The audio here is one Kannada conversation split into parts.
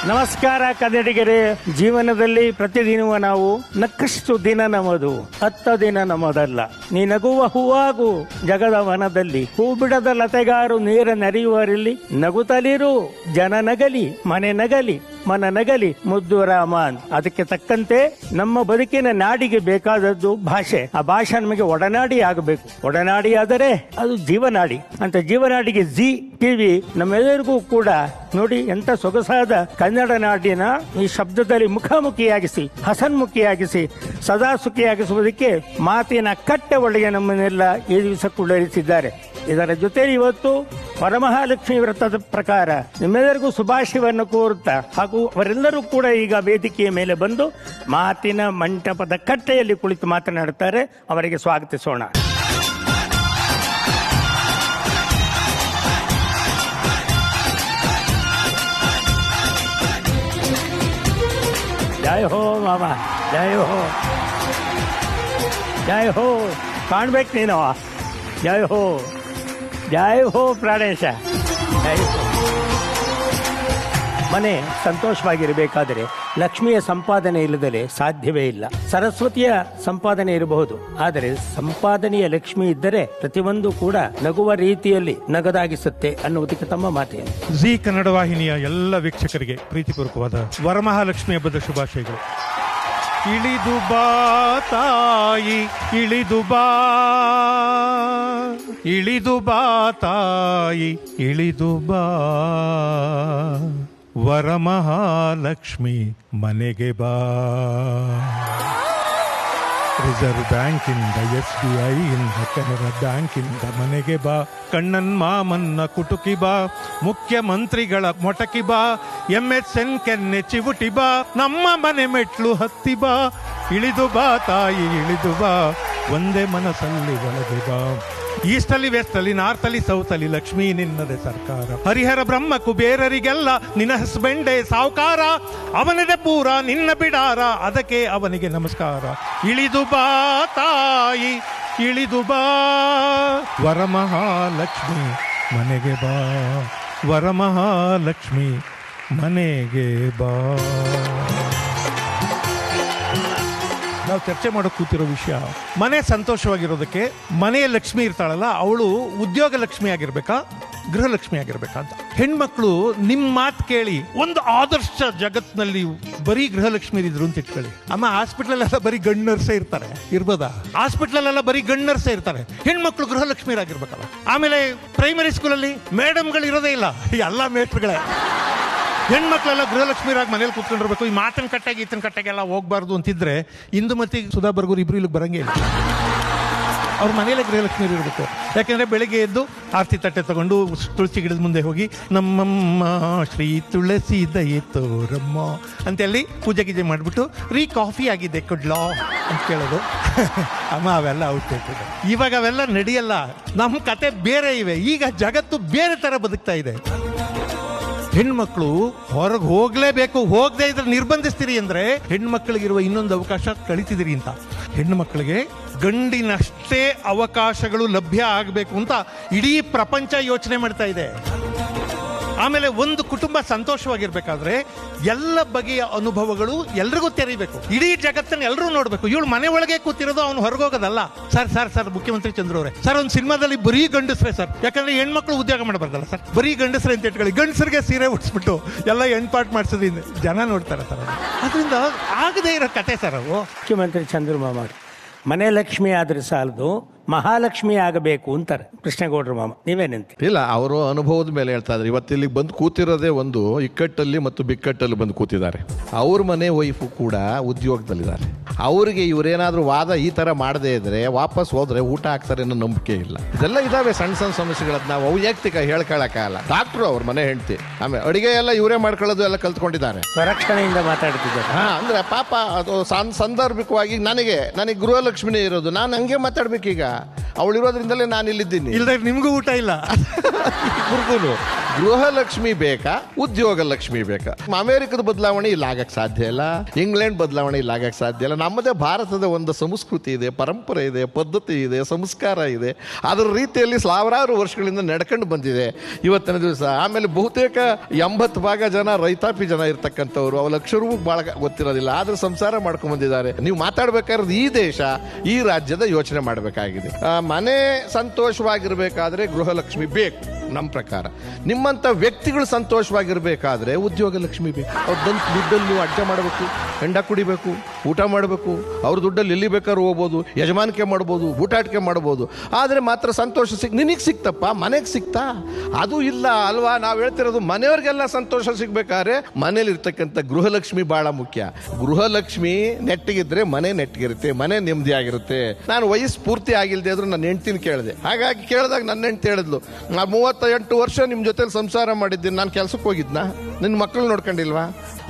ನಮಸ್ಕಾರ ಕನ್ನಡಿಗರೇ. ಜೀವನದಲ್ಲಿ ಪ್ರತಿದಿನವೂ ನಾವು ನಕ್ಕಷ್ಟು ದಿನ ನಮ್ಮದು, 10 ದಿನ ನಮ್ಮದಲ್ಲ. ನೀ ನಗುವ ಹೂವಾಗು ಜಗದ ವನದಲ್ಲಿ, ಹೂ ಬಿಡದ ಲತೆಗಾರು ನೀರ ನೆರೆಯುವರಲ್ಲಿ. ನಗುತ್ತಲಿರು ಜನ ನಗಲಿ, ಮನೆ ನಗಲಿ, ಮನ ನಗಲಿ, ಮುದ್ದು ರಾಮನ್. ಅದಕ್ಕೆ ತಕ್ಕಂತೆ ನಮ್ಮ ಬದುಕಿನ ನಾಡಿಗೆ ಬೇಕಾದದ್ದು ಭಾಷೆ. ಆ ಭಾಷೆ ನಮಗೆ ಒಡನಾಡಿ ಆಗಬೇಕು. ಒಡನಾಡಿ ಆದರೆ ಅದು ಜೀವನಾಡಿ. ಅಂತ ಜೀವನಾಡಿಗೆ ಜಿ ಟಿವಿ ನಮ್ಮೆಲ್ಲರಿಗೂ ಕೂಡ ನೋಡಿ ಎಂತ ಸೊಗಸಾದ ಕನ್ನಡ ನಾಡಿನ ಈ ಶಬ್ದದಲ್ಲಿ ಮುಖಾಮುಖಿಯಾಗಿಸಿ, ಹಸನ್ಮುಖಿಯಾಗಿಸಿ, ಸದಾ ಸುಖಿಯಾಗಿಸುವುದಕ್ಕೆ ಮಾತಿನ ಕಟ್ಟೆ ಒಳಗೆ ನಮ್ಮನ್ನೆಲ್ಲ ಈ ದಿವಸ ಕುಳ್ಳರಿಸಿದ್ದಾರೆ. ಇದರ ಜೊತೆ ಇವತ್ತು ವರಮಹಾಲಕ್ಷ್ಮಿ ವ್ರತದ ಪ್ರಕಾರ ನಿಮ್ಮೆಲ್ಲರಿಗೂ ಶುಭಾಶಯವನ್ನು ಕೋರುತ್ತಾ ಹಾಗೂ ಅವರೆಲ್ಲರೂ ಕೂಡ ಈಗ ವೇದಿಕೆಯ ಮೇಲೆ ಬಂದು ಮಾತಿನ ಮಂಟಪದ ಕಟ್ಟೆಯಲ್ಲಿ ಕುಳಿತು ಮಾತನಾಡುತ್ತಾರೆ. ಅವರಿಗೆ ಸ್ವಾಗತಿಸೋಣ. ಜಯ ಹೋ ಮಾಮ, ಜಯ ಹೋ, ಜಯ ಹೋ. ಕಾಣ್ಬೇಕು ನೀನು. ಜಯ ಹೋ, ಜಯ ಹೋ ಪ್ರಾಣೇಶ, ಜಯ ಹೋ. ಮನೆ ಸಂತೋಷವಾಗಿರಬೇಕಾದರೆ ಲಕ್ಷ್ಮಿಯ ಸಂಪಾದನೆ ಇಲ್ಲದಲೇ ಸಾಧ್ಯವೇ ಇಲ್ಲ. ಸರಸ್ವತಿಯ ಸಂಪಾದನೆ ಇರಬಹುದು, ಆದರೆ ಸಂಪಾದನೆಯ ಲಕ್ಷ್ಮಿ ಇದ್ದರೆ ಪ್ರತಿಯೊಂದು ಕೂಡ ನಗುವ ರೀತಿಯಲ್ಲಿ ನಗದಾಗಿಸುತ್ತೆ ಅನ್ನುವುದಕ್ಕೆ ತಮ್ಮ ಮಾತೇನು. ಜಿ ಕನ್ನಡ ವಾಹಿನಿಯ ಎಲ್ಲ ವೀಕ್ಷಕರಿಗೆ ಪ್ರೀತಿಪೂರ್ವಕವಾದ ವರಮಹಾಲಕ್ಷ್ಮಿ ಹಬ್ಬದ ಶುಭಾಶಯಗಳು. ಇಳಿದು ಬಾ ತಾಯಿ, ಇಳಿದು ಬಾ, ಇಳಿದು ಬಾ ತಾಯಿ, ಇಳಿದು ಬಾ, ವರಮಹಾಲಕ್ಷ್ಮಿ ಮನೆಗೆ ಬಾ. ರಿಸರ್ವ್ ಬ್ಯಾಂಕಿಂದ, SBI ಇಂದ, ಕೆನರಾ ಬ್ಯಾಂಕಿಂದ ಮನೆಗೆ ಬಾ. ಕಣ್ಣನ್ ಮಾಮನ್ನ ಕುಟುಕಿ ಬಾ, ಮುಖ್ಯಮಂತ್ರಿಗಳ ಮೊಟಕಿ ಬಾ, MSN ಕೆನ್ನೆ ಚಿವುಟಿ ಬಾ, ನಮ್ಮ ಮನೆ ಮೆಟ್ಲು ಹತ್ತಿ ಬಾ. ಇಳಿದು ಬಾ ತಾಯಿ, ಇಳಿದು ಬಾ, ಒಂದೇ ಮನಸ್ಸಲ್ಲಿ ಒಳಗೆ ಬಾ. ಈಸ್ಟ್ ಅಲ್ಲಿ, ವೆಸ್ಟ್ ಅಲ್ಲಿ, ನಾರ್ತ್ ಅಲ್ಲಿ, ಸೌತ್ ಅಲ್ಲಿ ಲಕ್ಷ್ಮೀ ನಿನ್ನದೇ ಸರ್ಕಾರ. ಹರಿಹರ ಬ್ರಹ್ಮ ಕುಬೇರರಿಗೆಲ್ಲ ನಿನ್ನ ಹಸ್ಬೆಂಡೇ ಸಾವುಕಾರ. ಅವನದೇ ಪೂರ ನಿನ್ನ ಬಿಡಾರ, ಅದಕ್ಕೆ ಅವನಿಗೆ ನಮಸ್ಕಾರ. ಇಳಿದು ಬಾ ತಾಯಿ, ಇಳಿದು ಬಾ, ವರಮಹಾಲಕ್ಷ್ಮಿ ಮನೆಗೆ ಬಾ, ವರಮಹಾಲಕ್ಷ್ಮಿ ಮನೆಗೆ ಬಾ. ನಾವು ಚರ್ಚೆ ಮಾಡೋಕೆ ಕೂತಿರೋ ವಿಷಯ, ಮನೆ ಸಂತೋಷವಾಗಿರೋದಕ್ಕೆ ಮನೆಯ ಲಕ್ಷ್ಮಿ ಇರ್ತಾಳಲ್ಲ ಅವಳು ಉದ್ಯೋಗ ಲಕ್ಷ್ಮಿ ಆಗಿರ್ಬೇಕಾ, ಗೃಹಲಕ್ಷ್ಮಿ ಆಗಿರ್ಬೇಕಾ ಅಂತ. ಹೆಣ್ಮಕ್ಳು ನಿಮ್ಮ ಮಾತು ಕೇಳಿ ಒಂದು ಆದರ್ಶ ಜಗತ್ನಲ್ಲಿ ಬರೀ ಗೃಹಲಕ್ಷ್ಮಿ ಇದ್ರು ಅಂತ ಇಟ್ಕೊಳ್ಳಿ. ಅಮ್ಮ ಹಾಸ್ಪಿಟ್ಲಲ್ಲೆಲ್ಲ ಬರೀ ಗಂಡರ್ಸೇ ಇರ್ತಾರೆ, ಇರ್ಬೋದಾ? ಹಾಸ್ಪಿಟ್ಲಲ್ಲೆಲ್ಲ ಬರೀ ಗಂಡರ್ಸೇ ಇರ್ತಾರೆ, ಹೆಣ್ಮಕ್ಳು ಗೃಹಲಕ್ಷ್ಮಿ ಆಗಿರ್ಬೇಕಲ್ಲ. ಆಮೇಲೆ ಪ್ರೈಮರಿ ಸ್ಕೂಲಲ್ಲಿ ಮೇಡಮ್ಗಳು ಇರೋದೇ ಇಲ್ಲ, ಎಲ್ಲ ಮೇಟ್ರುಗಳೇ. ಹೆಣ್ಮಕ್ಳೆಲ್ಲ ಗೃಹಲಕ್ಷ್ಮಿರಾಗಿ ಮನೇಲಿ ಕೂತ್ಕೊಂಡಿರ್ಬೇಕು. ಈ ಮಾತನ ಕಟ್ಟಾಗಿ ಈತನ ಕಟ್ಟಾಗೆಲ್ಲ ಹೋಗ್ಬಾರ್ದು ಅಂತಿದ್ರೆ ಇಂದುಮತಿ ಸುಧಾ ಬರ್ಗೂರು ಇಬ್ರು ಇಲ್ಲಿಗೆ ಬರಂಗೇ ಇಲ್ಲ. ಅವ್ರ ಮನೇಲೆ ಗೃಹಲಕ್ಷ್ಮಿ ಇರಬೇಕು. ಯಾಕೆಂದ್ರೆ ಬೆಳಿಗ್ಗೆ ಎದ್ದು ಆರತಿ ತಟ್ಟೆ ತಗೊಂಡು ತುಳಸಿ ಗಿಡದ ಮುಂದೆ ಹೋಗಿ ನಮ್ಮಮ್ಮ ಶ್ರೀ ತುಳಸಿ ದಯೆ ತೋರಮ್ಮ ಅಂತೇಳಿ ಪೂಜೆ ಗೀಜೆ ಮಾಡಿಬಿಟ್ಟು ಕಾಫಿ ಆಗಿದೆ ಕೊಡ್ಲಾ ಅಂತ ಕೇಳೋದು. ಅಮ್ಮ ಅವೆಲ್ಲ ಔಟ್. ಇವಾಗ ಅವೆಲ್ಲ ನಡೆಯಲ್ಲ. ನಮ್ಮ ಕತೆ ಬೇರೆ ಇವೆ. ಈಗ ಜಗತ್ತು ಬೇರೆ ತರ ಬದುಕ್ತಾ ಇದೆ. ಹೆಣ್ಮಕ್ಳು ಹೊರಗೆ ಹೋಗ್ಲೇಬೇಕು, ಹೋಗದೆ ಇದ್ರೆ ನಿರ್ಬಂಧಿಸ್ತೀರಿ ಅಂದ್ರೆ ಹೆಣ್ಮಕ್ಳಿಗಿರುವ ಇನ್ನೊಂದು ಅವಕಾಶ ಕಳಿತಿದ್ದೀರಿ ಅಂತ. ಹೆಣ್ಣು ಮಕ್ಕಳಿಗೆ ಗಂಡಿನಷ್ಟೇ ಅವಕಾಶಗಳು ಲಭ್ಯ ಆಗಬೇಕು ಅಂತ ಇಡೀ ಪ್ರಪಂಚ ಯೋಚನೆ ಮಾಡ್ತಾ ಇದೆ. ಆಮೇಲೆ ಒಂದು ಕುಟುಂಬ ಸಂತೋಷವಾಗಿರ್ಬೇಕಾದ್ರೆ ಎಲ್ಲ ಬಗೆಯ ಅನುಭವಗಳು ಎಲ್ರಿಗೂ ತೆರೀಬೇಕು. ಇಡೀ ಜಗತ್ತನ್ನು ಎಲ್ಲರೂ ನೋಡ್ಬೇಕು. ಇವಳು ಮನೆ ಒಳಗೆ ಕೂತಿರೋದು, ಅವನು ಹೊರಗೋಗೋದಲ್ಲ. ಸರ್ ಮುಖ್ಯಮಂತ್ರಿ ಚಂದ್ರು ಅವರೇ, ಸರ್ ಒಂದು ಸಿನಿಮಾದಲ್ಲಿ ಬರೀ ಗಂಡಸ್ರೆ ಸರ್, ಯಾಕಂದ್ರೆ ಹೆಣ್ಮಕ್ಳು ಉದ್ಯೋಗ ಮಾಡಬಾರ್ದಲ್ಲ ಸರ್, ಬರೀ ಗಂಡಸ್ರೆ ಅಂತ ಇಟ್ಕೊಳ್ಳಿ. ಗಂಡಸರಿಗೆ ಸೀರೆ ಉಡ್ಸ್ಬಿಟ್ಟು ಎಲ್ಲ ಹೆಣ್ಪಾಟ್ ಮಾಡಿಸೋದ್ರಿಂದ ಜನ ನೋಡ್ತಾರೆ ಸರ್. ಅದರಿಂದ ಆಗದೆ ಇರೋ ಕತೆ ಸರ್ ಅವು. ಮುಖ್ಯಮಂತ್ರಿ ಚಂದ್ರಮಾಮ ಮನೆ ಲಕ್ಷ್ಮಿ ಆದ್ರೆ ಸಾಲದು, ಮಹಾಲಕ್ಷ್ಮಿ ಆಗಬೇಕು ಅಂತಾರೆ ಕೃಷ್ಣೇಗೌಡರು ಮಾಮ. ನೀವೇನಂತ? ಇಲ್ಲ, ಅವರು ಅನುಭವದ ಮೇಲೆ ಹೇಳ್ತಾ ಇದ್ದಾರೆ. ಇವತ್ತಿಲ್ಲಿ ಬಂದು ಕೂತಿರೋದೇ ಒಂದು ಇಕ್ಕಟ್ಟಲ್ಲಿ ಮತ್ತು ಬಿಕ್ಕಟ್ಟಲ್ಲಿ ಬಂದು ಕೂತಿದ್ದಾರೆ. ಅವ್ರ ಮನೆ ವೈಫು ಕೂಡ ಉದ್ಯೋಗದಲ್ಲಿದ್ದಾರೆ. ಅವರಿಗೆ ಇವರೇನಾದ್ರೂ ವಾದ ಈ ತರ ಮಾಡದೇ ಇದ್ರೆ ವಾಪಸ್ ಹೋದ್ರೆ ಊಟ ಹಾಕ್ತಾರೆ ಅನ್ನೋ ನಂಬಿಕೆ ಇಲ್ಲ. ಇದೆಲ್ಲ ಇದಾವೆ ಸಣ್ಣ ಸಮಸ್ಯೆಗಳನ್ನ ನಾವು ವೈಯಕ್ತಿಕ ಹೇಳ್ಕೊಳಕ್ಕಾಗಲ್ಲ. ಡಾಕ್ಟ್ರು ಅವ್ರ ಮನೆ ಹೆಂಡ್ತಿ, ಆಮೇಲೆ ಅಡಿಗೆ ಎಲ್ಲ ಇವರೇ ಮಾಡ್ಕೊಳ್ಳೋದು ಎಲ್ಲ ಕಲ್ತ್ಕೊಂಡಿದ್ದಾರೆ. ಸ್ವರಕ್ಷಣೆಯಿಂದ ಮಾತಾಡ್ತಿದ್ದಾರೆ. ಅಂದ್ರೆ ಪಾಪ ಅದು ಸಂದರ್ಭಿಕವಾಗಿ ನನಗೆ ಗೃಹಲಕ್ಷ್ಮಿನೇ ಇರೋದು, ನಾನು ಹಂಗೆ ಮಾತಾಡ್ಬೇಕೀಗ. ಅವಳು ಇರೋದ್ರಿಂದಲೇ ನಾನು ಇಲ್ಲಿದ್ದೀನಿ. ಇಲ್ದ ನಿಮ್ಗೂ ಊಟ ಇಲ್ಲ. ಇಬ್ಬರಿಗೂ ಗೃಹಲಕ್ಷ್ಮಿ ಬೇಕಾ ಉದ್ಯೋಗ ಲಕ್ಷ್ಮಿ ಬೇಕಾ? ಅಮೆರಿಕದ ಬದಲಾವಣೆ ಇಲ್ಲಿ ಆಗಕ್ಕೆ ಸಾಧ್ಯ ಇಲ್ಲ, ಇಂಗ್ಲೆಂಡ್ ಬದಲಾವಣೆ ಇಲ್ಲಿ ಆಗಕ್ಕೆ ಸಾಧ್ಯ ಇಲ್ಲ. ನಮ್ಮದೇ ಭಾರತದ ಒಂದು ಸಂಸ್ಕೃತಿ ಇದೆ, ಪರಂಪರೆ ಇದೆ, ಪದ್ಧತಿ ಇದೆ, ಸಂಸ್ಕಾರ ಇದೆ. ಅದರ ರೀತಿಯಲ್ಲಿ ಸಾವಿರಾರು ವರ್ಷಗಳಿಂದ ನಡ್ಕೊಂಡು ಬಂದಿದೆ ಇವತ್ತಿನ ದಿವಸ. ಆಮೇಲೆ ಬಹುತೇಕ 80% ಜನ ರೈತಾಪಿ ಜನ ಇರ್ತಕ್ಕಂಥವ್ರು, ಅವ್ರ ಅಕ್ಷರವೂ ಭಾಳ ಗೊತ್ತಿರೋದಿಲ್ಲ, ಆದ್ರೆ ಸಂಸಾರ ಮಾಡ್ಕೊಂಡ್ ಬಂದಿದ್ದಾರೆ. ನೀವು ಮಾತಾಡ್ಬೇಕಾದ್ರೆ ಈ ದೇಶ, ಈ ರಾಜ್ಯದ ಯೋಚನೆ ಮಾಡಬೇಕಾಗಿದೆ. ಮನೆ ಸಂತೋಷವಾಗಿರ್ಬೇಕಾದ್ರೆ ಗೃಹಲಕ್ಷ್ಮಿ ಬೇಕು ನಮ್ಮ ಪ್ರಕಾರ. ನಿಮ್ಮಂಥ ವ್ಯಕ್ತಿಗಳು ಸಂತೋಷವಾಗಿರ್ಬೇಕಾದ್ರೆ ಉದ್ಯೋಗ ಲಕ್ಷ್ಮಿ ಬೇಕು. ಅವ್ರ ದುಡ್ಡಲ್ಲಿ ನೀವು ಅಡ್ಜ ಮಾಡಬೇಕು, ಹೆಂಡ ಕುಡಿಬೇಕು, ಊಟ ಮಾಡಬೇಕು, ಅವ್ರ ದುಡ್ಡಲ್ಲಿ ಎಲ್ಲಿ ಬೇಕಾದ್ರೂ ಹೋಗ್ಬೋದು, ಯಜಮಾನಿಕೆ ಮಾಡ್ಬೋದು, ಊಟಾಟಿಕೆ ಮಾಡ್ಬೋದು. ಆದರೆ ಮಾತ್ರ ಸಂತೋಷ ನಿನಗೆ ಸಿಕ್ತಪ್ಪ, ಮನೆಗೆ ಸಿಕ್ತಾ? ಅದು ಇಲ್ಲ ಅಲ್ವಾ? ನಾವು ಹೇಳ್ತಿರೋದು ಮನೆಯವ್ರಿಗೆಲ್ಲ ಸಂತೋಷ ಸಿಗ್ಬೇಕಾದ್ರೆ ಮನೇಲಿ ಇರ್ತಕ್ಕಂಥ ಗೃಹಲಕ್ಷ್ಮಿ ಬಹಳ ಮುಖ್ಯ. ಗೃಹಲಕ್ಷ್ಮಿ ನೆಟ್ಟಿಗಿದ್ರೆ ಮನೆ ನೆಟ್ಟಿಗಿರುತ್ತೆ, ಮನೆ ನೆಮ್ಮದಿಯಾಗಿರುತ್ತೆ. ನಾನು ವಯಸ್ಸು ಪೂರ್ತಿ ಆಗಿಲ್ಲದೆ ಆದ್ರೂ ನನ್ನ ಹೆಂಡ್ತಿನ ಕೇಳಿದೆ. ಹಾಗಾಗಿ ಕೇಳಿದಾಗ ನನ್ನ ಹೆಂಡ್ತಿ ಹೇಳಿದ್ಲು, ನಾ 38 ವರ್ಷ ನಿಮ್ಮ ಜೊತೆಲಿ ಸಂಸಾರ ಮಾಡಿದ್ದೀನಿ, ನಾನು ಕೆಲ್ಸಕ್ಕೆ ಹೋಗಿದ್ನಾ? ನಿನ್ನ ಮಕ್ಕಳು ನೋಡ್ಕೊಂಡಿಲ್ವಾ?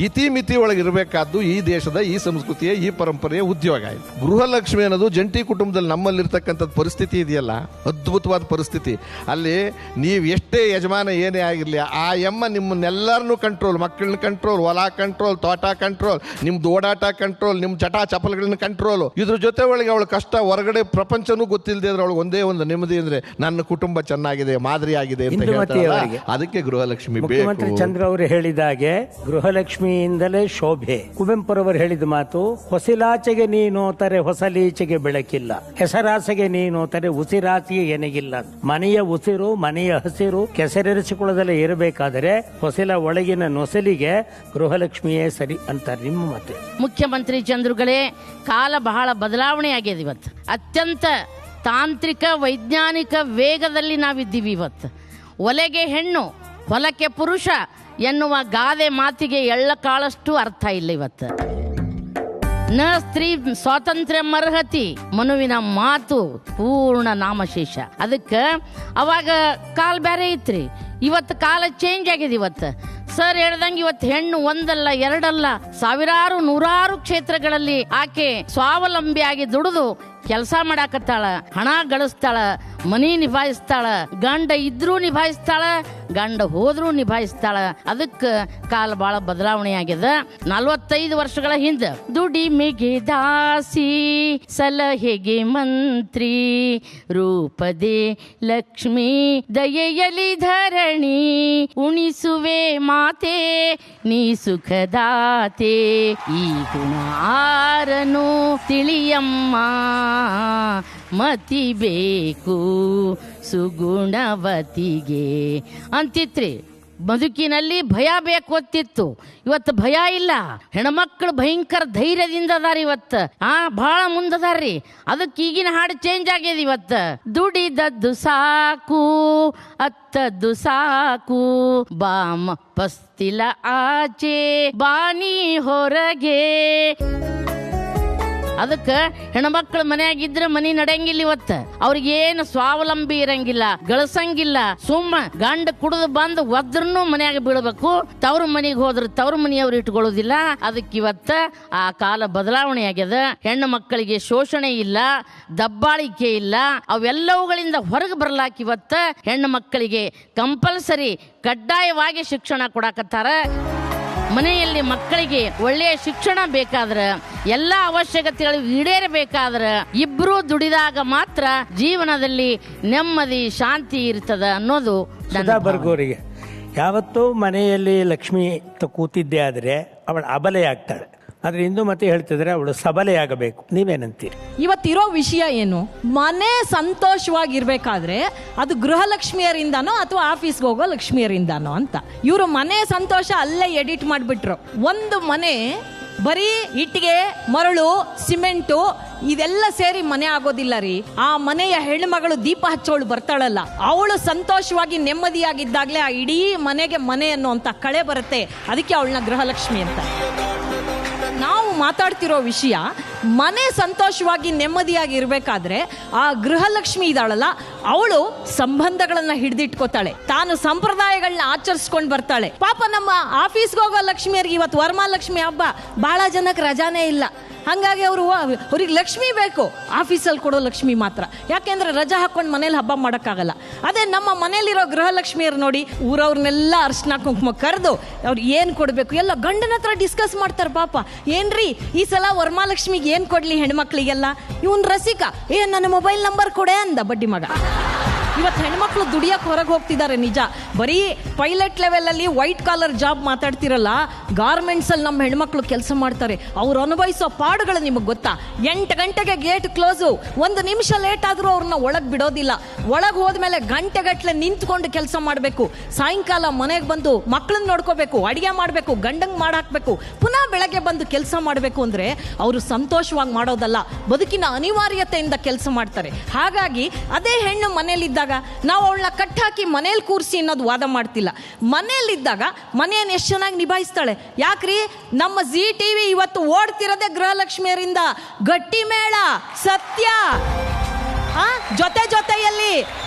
ಇತಿಮಿತಿ ಒಳಗೆ ಇರಬೇಕಾದ್ದು ಈ ದೇಶದ, ಈ ಸಂಸ್ಕೃತಿಯ, ಈ ಪರಂಪರೆಯ ಉದ್ಯೋಗ ಇದೆ. ಗೃಹಲಕ್ಷ್ಮಿ ಅನ್ನೋದು ಜಂಟಿ ಕುಟುಂಬದಲ್ಲಿ ನಮ್ಮಲ್ಲಿರ್ತಕ್ಕಂಥದ್ದು ಪರಿಸ್ಥಿತಿ ಇದೆಯಲ್ಲ, ಅದ್ಭುತವಾದ ಪರಿಸ್ಥಿತಿ. ಅಲ್ಲಿ ನೀವು ಎಷ್ಟೇ ಯಜಮಾನ ಏನೇ ಆಗಿರಲಿ, ಆ ಎಮ್ಮ ನಿಮ್ಮನ್ನೆಲ್ಲರನ್ನೂ ಕಂಟ್ರೋಲ್, ಮಕ್ಕಳನ್ನ ಕಂಟ್ರೋಲ್, ಹೊಲ ಕಂಟ್ರೋಲ್, ತೋಟ ಕಂಟ್ರೋಲ್, ನಿಮ್ದು ಓಡಾಟ ಕಂಟ್ರೋಲ್, ನಿಮ್ಮ ಚಟ ಚಪಲಗಳನ್ನ ಕಂಟ್ರೋಲು. ಇದ್ರ ಜೊತೆ ಒಳಗೆ ಅವಳ ಕಷ್ಟ ಹೊರಗಡೆ ಪ್ರಪಂಚನೂ ಗೊತ್ತಿಲ್ಲದೆ ಇದ್ರೆ ಅವಳಿಗೆ ಒಂದೇ ಒಂದು ನೆಮ್ಮದಿ ಅಂದ್ರೆ ನನ್ನ ಕುಟುಂಬ ಚೆನ್ನಾಗಿದೆ, ಮಾದರಿ ಆಗಿದೆ ಅಂತ ಹೇಳ್ತಾರೆ. ಅದಕ್ಕೆ ಗೃಹಲಕ್ಷ್ಮಿ ಬೇಕು. ಮುಖ್ಯಮಂತ್ರಿ ಚಂದ್ರ ಅವರು ಹೇಳಿದಾಗೆ ಗೃಹಲಕ್ಷ್ಮಿಯಿಂದಲೇ ಶೋಭೆ. ಕುವೆಂಪುರವರು ಹೇಳಿದ ಮಾತು, ಹೊಸಿಲಾಚೆಗೆ ನೀನೋತರೆ ಹೊಸಲೀಚೆಗೆ ಬೆಳಕಿಲ್ಲ, ಹೆಸರಾಸೆಗೆ ನೀನೋತರೆ ಉಸಿರಾಚೆಗೆ ಎನಗಿಲ್ಲ. ಮನೆಯ ಉಸಿರು, ಮನೆಯ ಹಸಿರು ಕೆಸರೆರಿಸಿಕೊಳ್ಳದಲ್ಲೇ ಇರಬೇಕಾದರೆ ಹೊಸಲ ಒಳಗಿನ ನೊಸಲಿಗೆ ಗೃಹಲಕ್ಷ್ಮಿಯೇ ಸರಿ ಅಂತ ನಿಮ್ಮ ಮತ. ಮುಖ್ಯಮಂತ್ರಿ ಚಂದ್ರುಗಳೇ, ಕಾಲ ಬಹಳ ಬದಲಾವಣೆ ಆಗಿದೆ. ಇವತ್ತು ಅತ್ಯಂತ ತಾಂತ್ರಿಕ ವೈಜ್ಞಾನಿಕ ವೇಗದಲ್ಲಿ ನಾವಿದ್ದೀವಿ. ಇವತ್ತು ಒಲೆಗೆ ಹೆಣ್ಣು, ಹೊಲಕ್ಕೆ ಪುರುಷ ಎನ್ನುವ ಗಾದೆ ಮಾತಿಗೆ ಎಳ್ಳ ಕಾಳಷ್ಟು ಅರ್ಥ ಇಲ್ಲ. ಇವತ್ತು ನ ಸ್ತ್ರೀ ಸ್ವಾತಂತ್ರ್ಯ ಮರ್ಹತಿ ಮನುವಿನ ಮಾತು ಪೂರ್ಣ ನಾಮಶೇಷ. ಅದಕ್ಕೆ ಅವಾಗ ಕಾಲ ಬೇರೆ ಇತ್ರಿ, ಇವತ್ತು ಕಾಲ ಚೇಂಜ್ ಆಗಿದೆ. ಇವತ್ತು ಸರ್ ಹೇಳ್ದಂಗೆ ಇವತ್ತು ಹೆಣ್ಣು ಒಂದಲ್ಲ ಎರಡಲ್ಲ ಸಾವಿರಾರು ನೂರಾರು ಕ್ಷೇತ್ರಗಳಲ್ಲಿ ಆಕೆ ಸ್ವಾವಲಂಬಿಯಾಗಿ ದುಡಿದು ಕೆಲಸ ಮಾಡಾಕತ್ತಾಳ, ಹಣ ಗಳಿಸ್ತಾಳ, ಮನಿ ನಿಭಾಯಿಸ್ತಾಳ, ಗಂಡ ಇದ್ರೂ ನಿಭಾಯಿಸ್ತಾಳ, ಗಂಡ ಹೋದ್ರೂ ನಿಭಾಯಿಸ್ತಾಳ. ಅದಕ್ಕೆ ಕಾಲ ಬಹಳ ಬದಲಾವಣೆ ಆಗ್ಯದ. 45 ವರ್ಷಗಳ ಹಿಂದೆ ದುಡಿಮೆಗೆ ದಾಸಿ, ಸಲಹೆಗೆ ಮಂತ್ರಿ, ರೂಪದೆ ಲಕ್ಷ್ಮಿ, ದಯೆಯಲಿ ಧರಣಿ, ಉಣಿಸುವೆ ಮಾತೆ ನೀ ಸುಖದಾತೆ, ಈ ಗುಣ ಆರನು ತಿಳಿಯಮ್ಮ, ಮತಿ ಬೇಕು ಸುಗುಣವತಿಗೆ ಅಂತಿತ್ರಿ. ಬದುಕಿನಲ್ಲಿ ಭಯ ಬೇಕು ಅಂತಿತ್ತು, ಇವತ್ತು ಭಯ ಇಲ್ಲ. ಹೆಣ್ಮಕ್ಳು ಭಯಂಕರ ಧೈರ್ಯದಿಂದ ಅದಾರ ಇವತ್ತು, ಬಹಳ ಮುಂದದಾರ್ರಿ. ಅದಕ್ಕೆ ಈಗಿನ ಹಾಡು ಚೇಂಜ್ ಆಗ್ಯದ. ಇವತ್ತು ದುಡಿದದ್ದು ಸಾಕು, ಅತ್ತದ್ದು ಸಾಕು, ಬಾಮ ಪಸ್ತಿಲ ಆಚೆ, ಬಾನಿ ಹೊರಗೆ. ಅದಕ್ಕೆ ಹೆಣ್ಮಕ್ಳು ಮನೆಯಾಗಿದ್ರೆ ಮನಿ ನಡೆಯಂಗಿಲ್ಲ. ಇವತ್ತು ಅವ್ರಿಗೇನು ಸ್ವಾವಲಂಬಿ ಇರಂಗಿಲ್ಲ, ಗಳಿಸಂಗಿಲ್ಲ. ಸುಮ್ಮ ಗಂಡ ಕುಡಿದು ಬಂದು ಒದ್ರನು ಮನ್ಯಾಗ ಬೀಳ್ಬೇಕು, ತವ್ರ ಮನಿಗೆ ಹೋದ್ರೆ ತವ್ರ ಮನೆಯವ್ರು ಇಟ್ಕೊಳ್ಳೋದಿಲ್ಲ. ಅದಕ್ಕೆ ಇವತ್ತ ಆ ಕಾಲ ಬದಲಾವಣೆ ಆಗ್ಯದ. ಹೆಣ್ಣು ಮಕ್ಕಳಿಗೆ ಶೋಷಣೆ ಇಲ್ಲ, ದಬ್ಬಾಳಿಕೆ ಇಲ್ಲ. ಅವೆಲ್ಲವುಗಳಿಂದ ಹೊರಗೆ ಬರ್ಲಾಕ ಇವತ್ತ ಹೆಣ್ಣು ಮಕ್ಕಳಿಗೆ ಕಂಪಲ್ಸರಿ ಕಡ್ಡಾಯವಾಗಿ ಶಿಕ್ಷಣ ಕೊಡಾಕತ್ತಾರ. ಮನೆಯಲ್ಲಿ ಮಕ್ಕಳಿಗೆ ಒಳ್ಳೆಯ ಶಿಕ್ಷಣ ಬೇಕಾದ್ರೆ, ಎಲ್ಲ ಅವಶ್ಯಕತೆಗಳು ಈಡೇರಬೇಕಾದ್ರೆ ಇಬ್ರು ದುಡಿದಾಗ ಮಾತ್ರ ಜೀವನದಲ್ಲಿ ನೆಮ್ಮದಿ ಶಾಂತಿ ಇರ್ತದ ಅನ್ನೋದು ಬರ್ಗೋರಿಗೆ. ಯಾವತ್ತೂ ಮನೆಯಲ್ಲಿ ಲಕ್ಷ್ಮಿ ಕೂತಿದ್ದೆ ಆದ್ರೆ ಅವಳ ಅಬಲೆಯಾಗ್ತಾಳೆ. ಆದ್ರೆ ಇಂದು ಮತ್ತೆ ಹೇಳ್ತಿದ್ರೆ ಅವಳು ಸಬಲೆಯಾಗಬೇಕು. ನೀವೇನಂತೀರಿ? ಇವತ್ತಿರೋ ವಿಷಯ ಏನು? ಮನೆ ಸಂತೋಷವಾಗಿರ್ಬೇಕಾದ್ರೆ ಅದು ಗೃಹಲಕ್ಷ್ಮಿಯರಿಂದಾನೋ ಅಥವಾ ಆಫೀಸ್ಗೆ ಹೋಗೋ ಲಕ್ಷ್ಮಿಯರಿಂದಾನೋ ಅಂತ. ಇವರು ಮನೆ ಸಂತೋಷ ಅಲ್ಲೇ ಎಡಿಟ್ ಮಾಡಿಬಿಟ್ರು. ಒಂದು ಮನೆ ಬರೀ ಇಟ್ಟಿಗೆ, ಮರಳು, ಸಿಮೆಂಟು ಇದೆಲ್ಲ ಸೇರಿ ಮನೆ ಆಗೋದಿಲ್ಲ ರೀ. ಆ ಮನೆಯ ಹೆಣ್ಮಗಳು ದೀಪ ಹಚ್ಚೋಳು ಬರ್ತಾಳಲ್ಲ, ಅವಳು ಸಂತೋಷವಾಗಿ ನೆಮ್ಮದಿಯಾಗಿದ್ದಾಗಲೇ ಆ ಇಡೀ ಮನೆಗೆ ಮನೆ ಅನ್ನುವಂಥ ಕಳೆ ಬರುತ್ತೆ. ಅದಕ್ಕೆ ಅವಳನ್ನ ಗೃಹಲಕ್ಷ್ಮಿ ಅಂತ. ನಾವು ಮಾತಾಡ್ತಿರೋ ವಿಷಯ ಮನೆ ಸಂತೋಷವಾಗಿ ನೆಮ್ಮದಿಯಾಗಿ ಇರಬೇಕಾದ್ರೆ ಆ ಗೃಹಲಕ್ಷ್ಮಿ ಇದ್ದಾಳಲ್ಲ, ಅವಳು ಸಂಬಂಧಗಳನ್ನ ಹಿಡಿದಿಟ್ಕೋತಾಳೆ, ತಾನು ಸಂಪ್ರದಾಯಗಳನ್ನ ಆಚರಿಸ್ಕೊಂಡು ಬರ್ತಾಳೆ. ಪಾಪ ನಮ್ಮ ಆಫೀಸ್ಗೆ ಹೋಗೋ ಲಕ್ಷ್ಮಿಯರಿಗೆ ಇವತ್ತು ವರಮಹಾಲಕ್ಷ್ಮಿ ಹಬ್ಬ, ಬಹಳ ಜನಕ್ಕೆ ರಜಾನೇ ಇಲ್ಲ. ಹಾಗಾಗಿ ಅವ್ರಿಗೆ ಲಕ್ಷ್ಮಿ ಬೇಕು, ಆಫೀಸಲ್ಲಿ ಕೊಡೋ ಲಕ್ಷ್ಮಿ ಮಾತ್ರ. ಯಾಕೆಂದ್ರೆ ರಜಾ ಹಾಕೊಂಡು ಮನೇಲಿ ಹಬ್ಬ ಮಾಡೋಕ್ಕಾಗಲ್ಲ. ಅದೇ ನಮ್ಮ ಮನೇಲಿರೋ ಗೃಹಲಕ್ಷ್ಮಿಯರು ನೋಡಿ, ಊರವ್ರನ್ನೆಲ್ಲ ಅರ್ಶಿನ ಕುಂಕುಮ ಕರೆದು ಅವ್ರು ಏನು ಕೊಡಬೇಕು ಎಲ್ಲ ಗಂಡನ ಹತ್ರ ಡಿಸ್ಕಸ್ ಮಾಡ್ತಾರೆ. ಪಾಪ ಏನ್ರಿ ಈ ಸಲ ವರಮಹಾಲಕ್ಷ್ಮಿಗೆ ಏನು ಕೊಡ್ಲಿ ಹೆಣ್ಮಕ್ಳಿಗೆಲ್ಲ? ಇವನ್ ರಸಿಕ, ನನ್ನ ಮೊಬೈಲ್ ನಂಬರ್ ಕೊಡೆ ಅಂದ ಬಡ್ಡಿ ಮಗ. ಇವತ್ತು ಹೆಣ್ಮಕ್ಳು ದುಡಿಯಕ್ಕೆ ಹೊರಗೆ ಹೋಗ್ತಿದ್ದಾರೆ ನಿಜ. ಬರೀ ಪೈಲಟ್ ಲೆವೆಲಲ್ಲಿ ವೈಟ್ ಕಾಲರ್ ಜಾಬ್ ಮಾತಾಡ್ತಿರಲ್ಲ, ಗಾರ್ಮೆಂಟ್ಸಲ್ಲಿ ನಮ್ಮ ಹೆಣ್ಮಕ್ಳು ಕೆಲಸ ಮಾಡ್ತಾರೆ. ಅವ್ರು ಅನುಭವಿಸೋ ಪಾಡುಗಳು ನಿಮಗೆ ಗೊತ್ತಾ? 8 ಗಂಟೆಗೆ ಗೇಟ್ ಕ್ಲೋಸು, 1 ನಿಮಿಷ ಲೇಟ್ ಆದರೂ ಅವ್ರನ್ನ ಒಳಗೆ ಬಿಡೋದಿಲ್ಲ. ಒಳಗೆ ಹೋದ್ಮೇಲೆ ಗಂಟೆಗಟ್ಟಲೆ ನಿಂತ್ಕೊಂಡು ಕೆಲಸ ಮಾಡಬೇಕು. ಸಾಯಂಕಾಲ ಮನೆಗೆ ಬಂದು ಮಕ್ಕಳನ್ನ ನೋಡ್ಕೋಬೇಕು, ಅಡಿಗೆ ಮಾಡಬೇಕು, ಗಂಡಂಗೆ ಮಾಡಾಕ್ಬೇಕು, ಪುನಃ ಬೆಳಗ್ಗೆ ಬಂದು ಕೆಲಸ ಮಾಡಬೇಕು. ಅಂದರೆ ಅವರು ಸಂತೋಷವಾಗಿ ಮಾಡೋದಲ್ಲ, ಬದುಕಿನ ಅನಿವಾರ್ಯತೆಯಿಂದ ಕೆಲಸ ಮಾಡ್ತಾರೆ. ಹಾಗಾಗಿ ಅದೇ ಹೆಣ್ಣು ಮನೇಲಿದ್ದಾಗ ನಾವು ಅವಳನ್ನ ಕಟ್ಟಾಕಿ ಮನೇಲಿ ಕೂರಿಸಿ ಅನ್ನೋದು ವಾದ ಮಾಡ್ತಿಲ್ಲ. ಮನೇಲಿದ್ದಾಗ ಮನೆಯನ್ನು ಎಷ್ಟು ಚೆನ್ನಾಗಿ ನಿಭಾಯಿಸ್ತಾಳೆ. ಯಾಕ್ರಿ, ನಮ್ಮ ಜಿ ಟಿವಿ ಇವತ್ತು ಓಡ್ತಿರೋದೇ ಗೃಹಲಕ್ಷ್ಮಿಯರಿಂದ. ಗಟ್ಟಿ ಮೇಳ ಸತ್ಯ, ಜೊತೆಯಲ್ಲಿ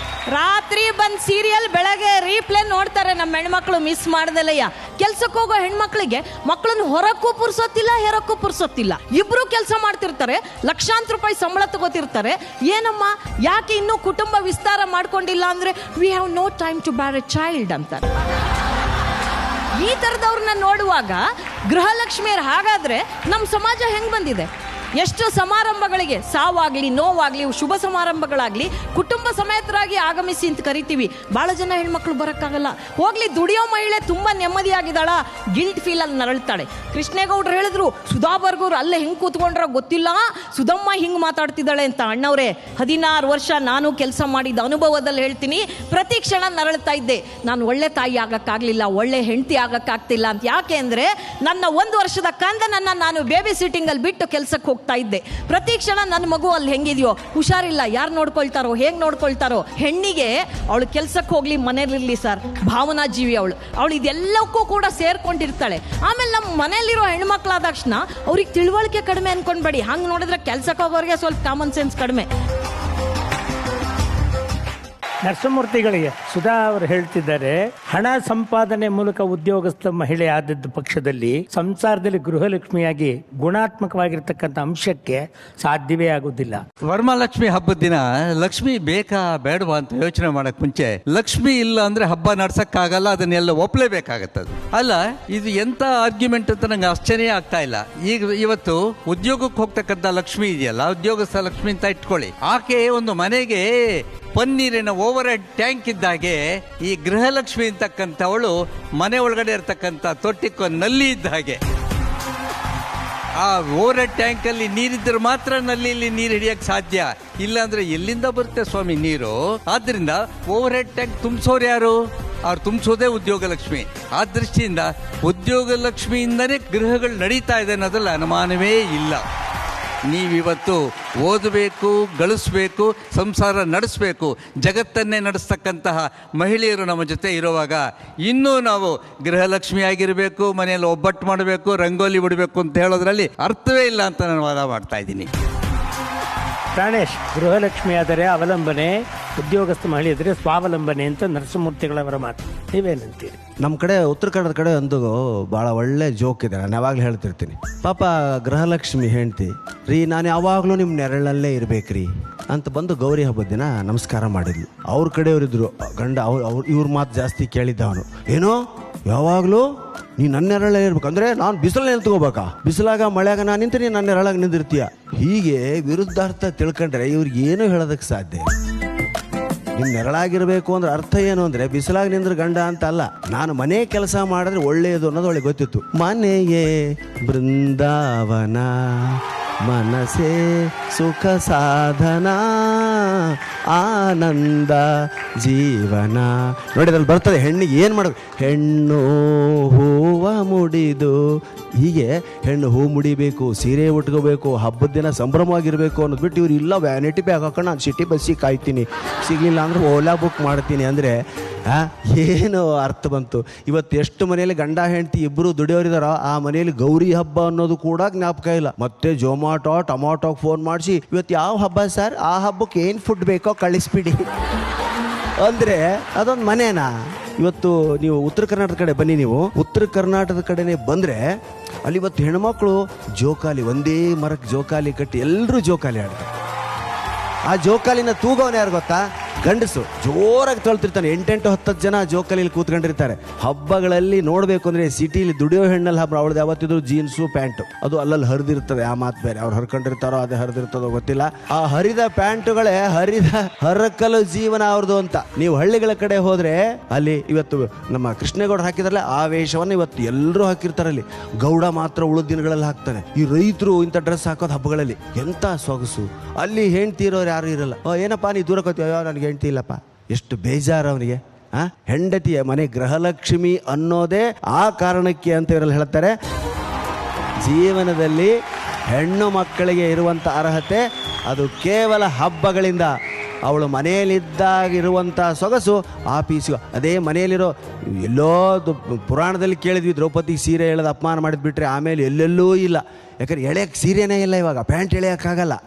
ರಾತ್ರಿ ಬಂದು ಸೀರಿಯಲ್, ಬೆಳಗ್ಗೆ ರೀಪ್ಲೇ ನೋಡ್ತಾರೆ ನಮ್ಮ ಹೆಣ್ಮಕ್ಳು ಮಿಸ್ ಮಾಡ್ದಲಯ್ಯ. ಕೆಲ್ಸಕ್ಕೆ ಹೋಗೋ ಹೆಣ್ಮಕ್ಳಿಗೆ ಮಕ್ಕಳನ್ನ ಹೊರಕ್ಕೂ ಪುರ್ಸೋತಿಲ್ಲ, ಹೆರಕ್ಕೂ ಪುರ್ಸೋತಿಲ್ಲ. ಇಬ್ರು ಕೆಲಸ ಮಾಡ್ತಿರ್ತಾರೆ, ಲಕ್ಷಾಂತರ ರೂಪಾಯಿ ಸಂಬಳ ತಗೋತಿರ್ತಾರೆ. ಏನಮ್ಮ ಯಾಕೆ ಇನ್ನೂ ಕುಟುಂಬ ವಿಸ್ತಾರ ಮಾಡ್ಕೊಂಡಿಲ್ಲ ಅಂದ್ರೆ, we have no time to bear a child ಅಂತಾರೆ. ಈ ಥರದವ್ರನ್ನ ನೋಡುವಾಗ ಗೃಹಲಕ್ಷ್ಮಿಯರು ಹಾಗಾದ್ರೆ ನಮ್ಮ ಸಮಾಜ ಹೆಂಗ್ ಬಂದಿದೆ? ಎಷ್ಟು ಸಮಾರಂಭಗಳಿಗೆ, ಸಾವಾಗ್ಲಿ ನೋವಾಗ್ಲಿ ಶುಭ ಸಮಾರಂಭಗಳಾಗ್ಲಿ ಕುಟುಂಬ ಸಮೇತರಾಗಿ ಆಗಮಿಸಿ ಅಂತ ಕರಿತೀವಿ. ಬಹಳ ಜನ ಹೆಣ್ಮಕ್ಳು ಬರೋಕ್ಕಾಗಲ್ಲ. ಹೋಗ್ಲಿ, ದುಡಿಯೋ ಮಹಿಳೆ ತುಂಬಾ ನೆಮ್ಮದಿಯಾಗಿದ್ದಾಳ, ಗಿಲ್ಟ್ ಫೀಲ್ ಅಲ್ಲಿ ನರಳ್ತಾಳೆ. ಕೃಷ್ಣೇಗೌಡರು ಹೇಳಿದ್ರು, ಸುಧಾ ಬರ್ಗೂರು ಅಲ್ಲೇ ಹೆಂಗ್ ಕೂತ್ಕೊಂಡ್ರ ಗೊತ್ತಿಲ್ಲ, ಸುಧಮ್ಮ ಹಿಂಗ್ ಮಾತಾಡ್ತಿದ್ದಾಳೆ ಅಂತ. ಅಣ್ಣವ್ರೆ, 16 ವರ್ಷ ನಾನು ಕೆಲಸ ಮಾಡಿದ ಅನುಭವದಲ್ಲಿ ಹೇಳ್ತೀನಿ, ಪ್ರತಿ ಕ್ಷಣ ನರಳ್ತಾ ಇದ್ದೆ. ನಾನು ಒಳ್ಳೆ ತಾಯಿ ಆಗಕ್ಕಾಗ್ಲಿಲ್ಲ, ಒಳ್ಳೆ ಹೆಂಡತಿ ಆಗಕ್ಕಾಗ್ತಿಲ್ಲ ಅಂತ. ಯಾಕೆ ಅಂದ್ರೆ ನನ್ನ 1 ವರ್ಷದ ಕಂದನನ್ನ ನಾನು ಬೇಬಿ ಸಿಟ್ಟಿಂಗ್ ಅಲ್ಲಿ ಬಿಟ್ಟು ಕೆಲ್ಸಕ್ಕೆ ಹೋಗ್ತಾ ಇದ್ದೆ. ಪ್ರತಿ ಕ್ಷಣ ನನ್ನ ಮಗು ಅಲ್ಲಿ ಹೆಂಗಿದೆಯೋ, ಹುಷಾರಿಲ್ಲ, ಯಾರು ನೋಡ್ಕೊಳ್ತಾರೋ, ಹೇಗ್ ನೋಡ್ಕೊಳ್ತಾರೋ. ಹೆಣ್ಣಿಗೆ ಅವಳು ಕೆಲ್ಸಕ್ಕೆ ಹೋಗ್ಲಿ ಮನೇಲಿರ್ಲಿ ಸರ್, ಭಾವನಾ ಜೀವಿ ಅವಳು ಇದೆಲ್ಲಕ್ಕೂ ಕೂಡ ಸೇರ್ಕೊಂಡಿರ್ತಾಳೆ. ಆಮೇಲೆ ನಮ್ಮ ಮನೇಲಿರೋ ಹೆಣ್ಮಕ್ಳಾದ ತಕ್ಷಣ ಅವ್ರಿಗೆ ತಿಳುವಳಿಕೆ ಕಡಿಮೆ ಅನ್ಕೊಂಡ್ಬೇಡಿ. ಹಂಗೆ ನೋಡಿದ್ರೆ ಕೆಲ್ಸಕ್ಕೆ ಹೋಗೋರಿಗೆ ಸ್ವಲ್ಪ ಕಾಮನ್ ಸೆನ್ಸ್ ಕಡಿಮೆ. ನರಸಿಂಹಮೂರ್ತಿಗಳಿಗೆ ಸುಧಾ ಅವರು ಹೇಳ್ತಿದ್ದಾರೆ, ಹಣ ಸಂಪಾದನೆ ಮೂಲಕ ಉದ್ಯೋಗಸ್ಥ ಮಹಿಳೆ ಆದದ್ದು ಪಕ್ಷದಲ್ಲಿ ಸಂಸಾರದಲ್ಲಿ ಗೃಹಲಕ್ಷ್ಮಿಯಾಗಿ ಗುಣಾತ್ಮಕವಾಗಿರ್ತಕ್ಕಂಥ ಅಂಶಕ್ಕೆ ಸಾಧ್ಯವೇ ಆಗುವುದಿಲ್ಲ. ವರಮಹಾಲಕ್ಷ್ಮಿ ಹಬ್ಬದ ದಿನ ಲಕ್ಷ್ಮಿ ಬೇಕಾ ಬೇಡವಾ ಅಂತ ಯೋಚನೆ ಮಾಡಕ್ ಮುಂಚೆ, ಲಕ್ಷ್ಮಿ ಇಲ್ಲ ಅಂದ್ರೆ ಹಬ್ಬ ನಡ್ಸಕ್ಕಾಗಲ್ಲ, ಅದನ್ನೆಲ್ಲ ಒಪ್ಲೇಬೇಕಾಗತ್ತದು. ಅಲ್ಲ, ಇದು ಎಂತ ಆರ್ಗ್ಯುಮೆಂಟ್ ಅಂತ ನಂಗೆ ಆಶ್ಚರ್ಯ ಆಗ್ತಾ ಇಲ್ಲ. ಇವತ್ತು ಉದ್ಯೋಗಕ್ಕೆ ಹೋಗ್ತಕ್ಕಂಥ ಲಕ್ಷ್ಮಿ ಇದೆಯಲ್ಲ, ಉದ್ಯೋಗಸ್ಥ ಲಕ್ಷ್ಮಿ ಅಂತ ಇಟ್ಕೊಳ್ಳಿ, ಆಕೆ ಒಂದು ಮನೆಗೆ ಪನ್ನೀರಿನ ಓವರ್ ಹೆಡ್ ಟ್ಯಾಂಕ್ ಇದ್ದಾಗೆ ಈ ಗೃಹಲಕ್ಷ್ಮಿ ಅಂತಕ್ಕಂಥವಳು ಮನೆ ಒಳಗಡೆ ಇರ್ತಕ್ಕಂಥ ತೊಟ್ಟಿಕ್ಕೋ ನಲ್ಲಿ ಇದ್ದ ಹಾಗೆ. ಆ ಓವರ್ ಹೆಡ್ ಟ್ಯಾಂಕ್ ಅಲ್ಲಿ ನೀರಿದ್ರೆ ಮಾತ್ರ ನಲ್ಲಿ ನೀರು ಹಿಡಿಯಕ್ಕೆ ಸಾಧ್ಯ, ಇಲ್ಲಾಂದ್ರೆ ಎಲ್ಲಿಂದ ಬರುತ್ತೆ ಸ್ವಾಮಿ ನೀರು? ಆದ್ರಿಂದ ಓವರ್ ಹೆಡ್ ಟ್ಯಾಂಕ್ ತುಂಬಿಸೋರು ಯಾರು? ಅವ್ರು ತುಂಬಿಸೋದೇ ಉದ್ಯೋಗ ಲಕ್ಷ್ಮಿ. ಆ ದೃಷ್ಟಿಯಿಂದ ಉದ್ಯೋಗ ಲಕ್ಷ್ಮಿಯಿಂದನೇ ಗೃಹಗಳು ನಡೀತಾ ಇದೆ ಅನ್ನೋದ್ರಲ್ಲಿ ಅನುಮಾನವೇ ಇಲ್ಲ. ನೀವಿವತ್ತು ಓದಬೇಕು, ಗಳಿಸ್ಬೇಕು, ಸಂಸಾರ ನಡೆಸಬೇಕು, ಜಗತ್ತನ್ನೇ ನಡೆಸ್ತಕ್ಕಂತಹ ಮಹಿಳೆಯರು ನಮ್ಮ ಜೊತೆ ಇರುವಾಗ ಇನ್ನೂ ನಾವು ಗೃಹಲಕ್ಷ್ಮಿ ಆಗಿರಬೇಕು, ಮನೆಯಲ್ಲಿ ಒಬ್ಬಟ್ಟು ಮಾಡಬೇಕು, ರಂಗೋಲಿ ಬಿಡಬೇಕು ಅಂತ ಹೇಳೋದ್ರಲ್ಲಿ ಅರ್ಥವೇ ಇಲ್ಲ ಅಂತ ನಾನು ವಾದ ಮಾಡ್ತಾ ಇದ್ದೀನಿ. ಪ್ರಾಣೇಶ್, ಗೃಹಲಕ್ಷ್ಮಿ ಆದರೆ ಅವಲಂಬನೆ, ಉದ್ಯೋಗಸ್ಥ ಮಹಿಳೆ ಇದ್ರೆ ಸ್ವಾವಲಂಬನೆ ಅಂತ ನರಸಿಂಹಮೂರ್ತಿಗಳವರ ಮಾತು. ನೀವೇನಂತೀರಿ? ನಮ್ಮ ಕಡೆ ಉತ್ತರ ಕನ್ನಡದ ಕಡೆ ಒಂದು ಭಾಳ ಒಳ್ಳೆ ಜೋಕ್ ಇದೆ, ನಾನು ಯಾವಾಗಲೂ ಹೇಳ್ತಿರ್ತೀನಿ. ಪಾಪ ಗೃಹಲಕ್ಷ್ಮಿ ಹೆಂಡ್ತಿ, ರೀ ನಾನು ಯಾವಾಗಲೂ ನಿಮ್ಮ ನೆರಳಲ್ಲೇ ಇರ್ಬೇಕ್ರಿ ಅಂತ ಬಂದು ಗೌರಿ ಹಬ್ಬದ ದಿನ ನಮಸ್ಕಾರ ಮಾಡಿದ್ಲು. ಅವ್ರ ಕಡೆಯವರಿದ್ರು ಗಂಡ, ಅವ್ರು ಇವ್ರ ಮಾತು ಜಾಸ್ತಿ ಕೇಳಿದ್ದ ಅವನು. ಏನೋ ಯಾವಾಗಲೂ ನೀ ನನ್ನ ನೆರಳೇ ಇರ್ಬೇಕಂದ್ರೆ ನಾನು ಬಿಸಿಲಲ್ಲಿ ನಿಂತ್ಕೋಬೇಕಾ? ಬಿಸಿಲಾಗ ಮಳೆಯಾಗ ನಾನು ನಿಂತು ನೀನು ನನ್ನ ನೆರಳಾಗ ನಿಂದಿರ್ತೀಯ. ಹೀಗೆ ವಿರುದ್ಧಾರ್ಥ ತಿಳ್ಕೊಂಡ್ರೆ ಇವ್ರಿಗೆ ಏನೂ ಹೇಳೋದಕ್ಕೆ ಸಾಧ್ಯ. ನಿಮ್ಮ ನೆರಳಾಗಿರ್ಬೇಕು ಅಂದ್ರೆ ಅರ್ಥ ಏನು ಅಂದ್ರೆ ಬಿಸಿಲಾಗಿ ನಿಂದ್ರ ಗಂಡ ಅಂತ ಅಲ್ಲ. ನಾನು ಮನೆ ಕೆಲಸ ಮಾಡಿದ್ರೆ ಒಳ್ಳೆಯದು ಅನ್ನೋದು ಅವಳಿಗೆ ಗೊತ್ತಿತ್ತು. ಮನೆಯೇ ಬೃಂದಾವನ, ಮನಸೇ ಸುಖ ಸಾಧನ, ಆನಂದ ಜೀವನ. ನೋಡಿ ಅದ್ರಲ್ಲಿ ಬರ್ತದೆ ಹೆಣ್ಣಿಗೆ ಏನು ಮಾಡೋದು. ಹೆಣ್ಣು ಹೂವ ಮುಡಿದು, ಹೀಗೆ ಹೆಣ್ಣು ಹೂ ಮುಡಿಬೇಕು, ಸೀರೆ ಉಟ್ಕೋಬೇಕು, ಹಬ್ಬದ ದಿನ ಸಂಭ್ರಮವಾಗಿರಬೇಕು ಅನ್ನೋದು ಬಿಟ್ಟು ಇವ್ರು ಇಲ್ಲ ವ್ಯಾನಿಟಿ ಬ್ಯಾಗ್ ಹಾಕೊಂಡು ನಾನು ಸಿಟಿ ಬಸ್ಸಿಗೆ ಕಾಯ್ತೀನಿ, ಸಿಗಲಿಲ್ಲ ಅಂದ್ರೆ ಓಲಾ ಬುಕ್ ಮಾಡ್ತೀನಿ ಅಂದರೆ ಏನು ಅರ್ಥ ಬಂತು? ಇವತ್ತು ಎಷ್ಟು ಮನೆಯಲ್ಲಿ ಗಂಡ ಹೆಂಡತಿ ಇಬ್ಬರು ದುಡಿಯೋರಿದಾರೋ ಆ ಮನೆಯಲ್ಲಿ ಗೌರಿ ಹಬ್ಬ ಅನ್ನೋದು ಕೂಡ ಜ್ಞಾಪಕ ಇಲ್ಲ. ಮತ್ತೆ ಜೋಮ ಟೊಮಾಟೋಗೆ ಫೋನ್ ಮಾಡಿಸಿ ಇವತ್ತು ಯಾವ ಹಬ್ಬ ಸರ್, ಆ ಹಬ್ಬಕ್ಕೆ ಏನು ಫುಡ್ ಬೇಕೋ ಕಳಿಸ್ಬಿಡಿ ಅಂದರೆ ಅದೊಂದು ಮನೇನಾ? ಇವತ್ತು ನೀವು ಉತ್ತರ ಕರ್ನಾಟಕದ ಕಡೆ ಬನ್ನಿ, ನೀವು ಉತ್ತರ ಕರ್ನಾಟಕದ ಕಡೆನೇ ಬಂದರೆ ಅಲ್ಲಿ ಇವತ್ತು ಹೆಣ್ಮಕ್ಳು ಜೋಕಾಲಿ, ಒಂದೇ ಮರಕ್ಕೆ ಜೋಕಾಲಿ ಕಟ್ಟಿ ಎಲ್ಲರೂ ಜೋಕಾಲಿ ಆಡ್ತಾರೆ. ಆ ಜೋಕಾಲಿನ ತೂಗೋನು ಯಾರು ಗೊತ್ತಾ? ಗಂಡಸು ಜೋರಾಗಿ ತೊಳ್ತಿರ್ತಾನೆ. 8-10 ಜನ ಜೋಕಾಲಿಲಿ ಕೂತ್ಕೊಂಡಿರ್ತಾರೆ. ಹಬ್ಬಗಳಲ್ಲಿ ನೋಡಬೇಕು ಅಂದರೆ ಸಿಟಿಲಿ ದುಡಿಯೋ ಹೆಣ್ಣಲ್ಲಿ ಹಬ್ಬ ಅವಳದು ಯಾವತ್ತಿದ್ರು ಜೀನ್ಸು ಪ್ಯಾಂಟು, ಅದು ಅಲ್ಲಲ್ಲಿ ಹರಿದಿರ್ತದೆ. ಆ ಮಾತು ಬೇರೆ, ಅವ್ರು ಹರ್ಕೊಂಡಿರ್ತಾರೋ ಅದೇ ಹರಿದಿರ್ತದೋ ಗೊತ್ತಿಲ್ಲ. ಆ ಹರಿದ ಪ್ಯಾಂಟುಗಳೇ ಹರಕಲು ಜೀವನ ಅವ್ರದ್ದು ಅಂತ. ನೀವು ಹಳ್ಳಿಗಳ ಕಡೆ ಹೋದರೆ ಅಲ್ಲಿ ಇವತ್ತು ನಮ್ಮ ಕೃಷ್ಣೇಗೌಡರು ಹಾಕಿದ್ರಲ್ಲ ಆ ವೇಷವನ್ನು ಇವತ್ತು ಎಲ್ಲರೂ ಹಾಕಿರ್ತಾರಲ್ಲಿ. ಗೌಡ ಮಾತ್ರ ಉಳಿದ ದಿನಗಳಲ್ಲಿ ಹಾಕ್ತಾನೆ. ಈ ರೈತರು ಇಂಥ ಡ್ರೆಸ್ ಹಾಕೋದು ಹಬ್ಬಗಳಲ್ಲಿ ಎಂಥ ಸೊಗಸು. ಅಲ್ಲಿ ಹೆಂಡ್ತಿರೋರು ಯಾರು ಇರಲ್ಲ. ಏನಪ್ಪ ನೀ ದೂರ ಕೂತೀಯೋ, ನನಗೆ ಹೆಂಡ್ತಿ ಇಲ್ಲಪ್ಪ. ಎಷ್ಟು ಬೇಜಾರು ಅವನಿಗೆ. ಹೆಂಡತಿಯ ಮನೆ ಗೃಹಲಕ್ಷ್ಮಿ ಅನ್ನೋದೇ ಆ ಕಾರಣಕ್ಕೆ ಅಂತ ಇವರಲ್ಲಿ ಹೇಳ್ತಾರೆ. ಜೀವನದಲ್ಲಿ ಹೆಣ್ಣು ಮಕ್ಕಳಿಗೆ ಇರುವಂಥ ಅರ್ಹತೆ ಅದು ಕೇವಲ ಹಬ್ಬಗಳಿಂದ. ಅವಳು ಮನೆಯಲ್ಲಿದ್ದಾಗಿರುವಂಥ ಸೊಗಸು ಆಫೀಸಿಗೆ, ಅದೇ ಮನೆಯಲ್ಲಿರೋ ಎಲ್ಲೋ ಪುರಾಣದಲ್ಲಿ ಕೇಳಿದ್ವಿ, ದ್ರೌಪದಿಗೆ ಸೀರೆ ಎಳೆದು ಅಪಮಾನ ಮಾಡಿದ್ಬಿಟ್ರೆ ಆಮೇಲೆ ಎಲ್ಲೆಲ್ಲೂ ಇಲ್ಲ. ಯಾಕಂದ್ರೆ ಎಳೆಯಕ್ಕೆ ಸೀರೆನೇ ಇಲ್ಲ, ಇವಾಗ ಪ್ಯಾಂಟ್ ಎಳೆಯೋಕ್ಕಾಗಲ್ಲ.